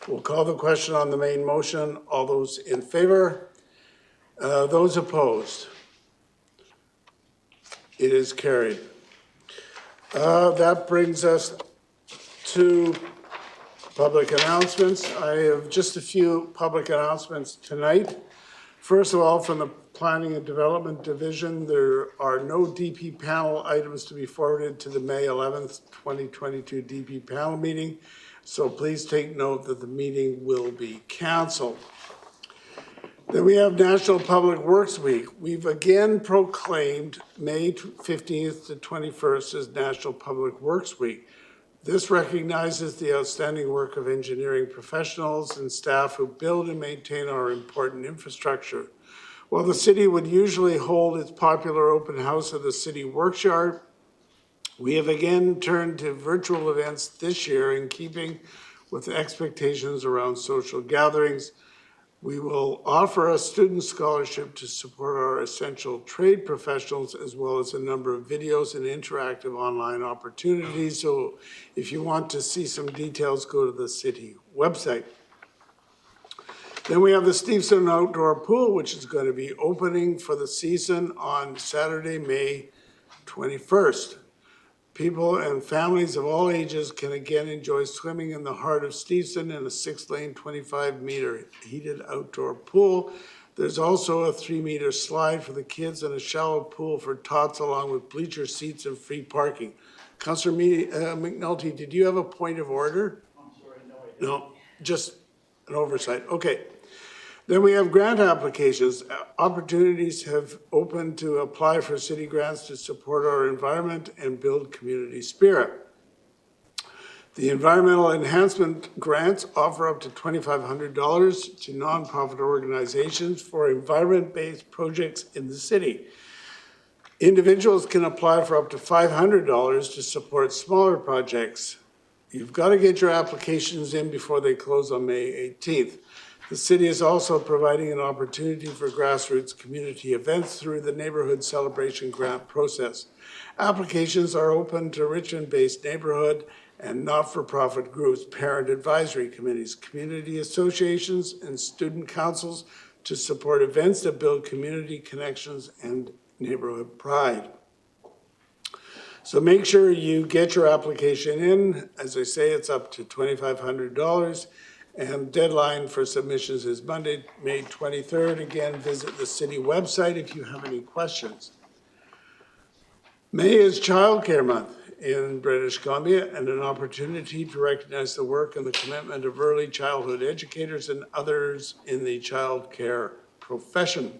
We'll call the question on the main motion. All those in favor? Those opposed? It is carried. That brings us to public announcements. I have just a few public announcements tonight. First of all, from the Planning and Development Division, there are no DP panel items to be forwarded to the May 11th, 2022 DP panel meeting. So please take note that the meeting will be canceled. Then we have National Public Works Week. We've again proclaimed May 15th to 21st as National Public Works Week. This recognizes the outstanding work of engineering professionals and staff who build and maintain our important infrastructure. While the city would usually hold its popular open house at the city workshop, we have again turned to virtual events this year in keeping with expectations around social gatherings. We will offer a student scholarship to support our essential trade professionals, as well as a number of videos and interactive online opportunities. So if you want to see some details, go to the city website. Then we have the Stevenson Outdoor Pool, which is going to be opening for the season on Saturday, May 21st. People and families of all ages can again enjoy swimming in the heart of Stevenson in a 6-lane, 25-meter heated outdoor pool. There's also a 3-meter slide for the kids and a shallow pool for tots, along with bleacher seats and free parking. Councillor McNulty, did you have a point of order? I'm sorry, no, I didn't. No, just an oversight. Okay. Then we have grant applications. Opportunities have opened to apply for city grants to support our environment and build community spirit. The environmental enhancement grants offer up to $2,500 to nonprofit organizations for environment-based projects in the city. Individuals can apply for up to $500 to support smaller projects. You've got to get your applications in before they close on May 18th. The city is also providing an opportunity for grassroots community events through the Neighborhood Celebration Grant process. Applications are open to Richmond-based neighborhood and not-for-profit groups, parent advisory committees, community associations, and student councils to support events that build community connections and neighborhood pride. So make sure you get your application in. As I say, it's up to $2,500. And deadline for submissions is Monday, May 23rd. Again, visit the city website if you have any questions. May is Child Care Month in British Columbia, and an opportunity to recognize the work and the commitment of early childhood educators and others in the child care profession.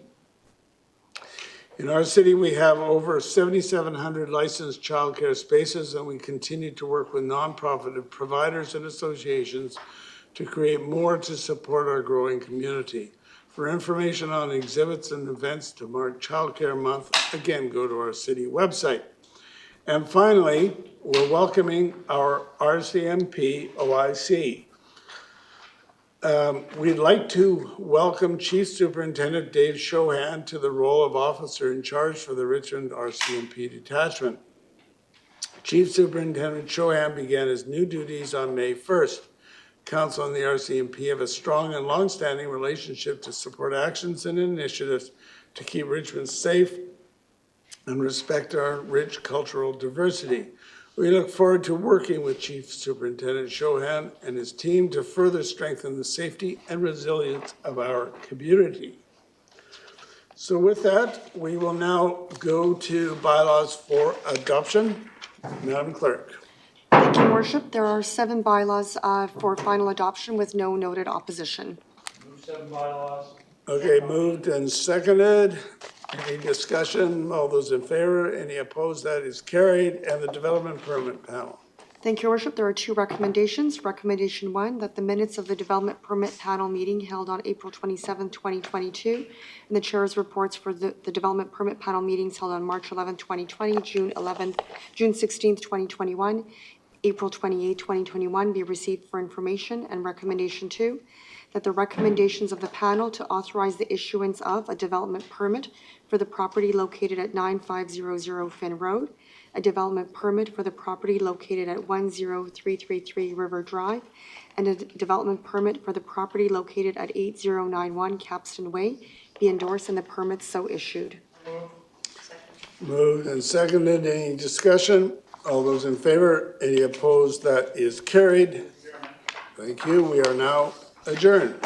In our city, we have over 7,700 licensed child care spaces, and we continue to work with nonprofit providers and associations to create more to support our growing community. For information on exhibits and events to mark Child Care Month, again, go to our city website. And finally, we're welcoming our RCMP OIC. We'd like to welcome Chief Superintendent Dave Shohan to the role of officer in charge for the Richmond RCMP detachment. Chief Superintendent Shohan began his new duties on May 1st. Council and the RCMP have a strong and long-standing relationship to support actions and initiatives to keep Richmond safe and respect our rich cultural diversity. We look forward to working with Chief Superintendent Shohan and his team to further strengthen the safety and resilience of our community. So with that, we will now go to bylaws for adoption. Madam Clerk. Thank you, Worship. There are 7 bylaws for final adoption with no noted opposition. Move 7 bylaws. Okay, moved and seconded. Any discussion? All those in favor? Any opposed? That is carried. And the Development Permit Panel. Thank you, Worship. There are 2 recommendations. Recommendation 1, that the minutes of the Development Permit Panel meeting held on April 27, 2022, and the Chair's reports for the Development Permit Panel meetings held on March 11, 2020, June 16, 2021, April 28, 2021 be received for information. And recommendation 2, that the recommendations of the panel to authorize the issuance of a development permit for the property located at 9500 Finn Road, a development permit for the property located at 10333 River Drive, and a development permit for the property located at 8091 Capstan Way be endorsed and the permits so issued. Moved and seconded. Any discussion? All those in favor? Any opposed? That is carried. Thank you. We are now adjourned.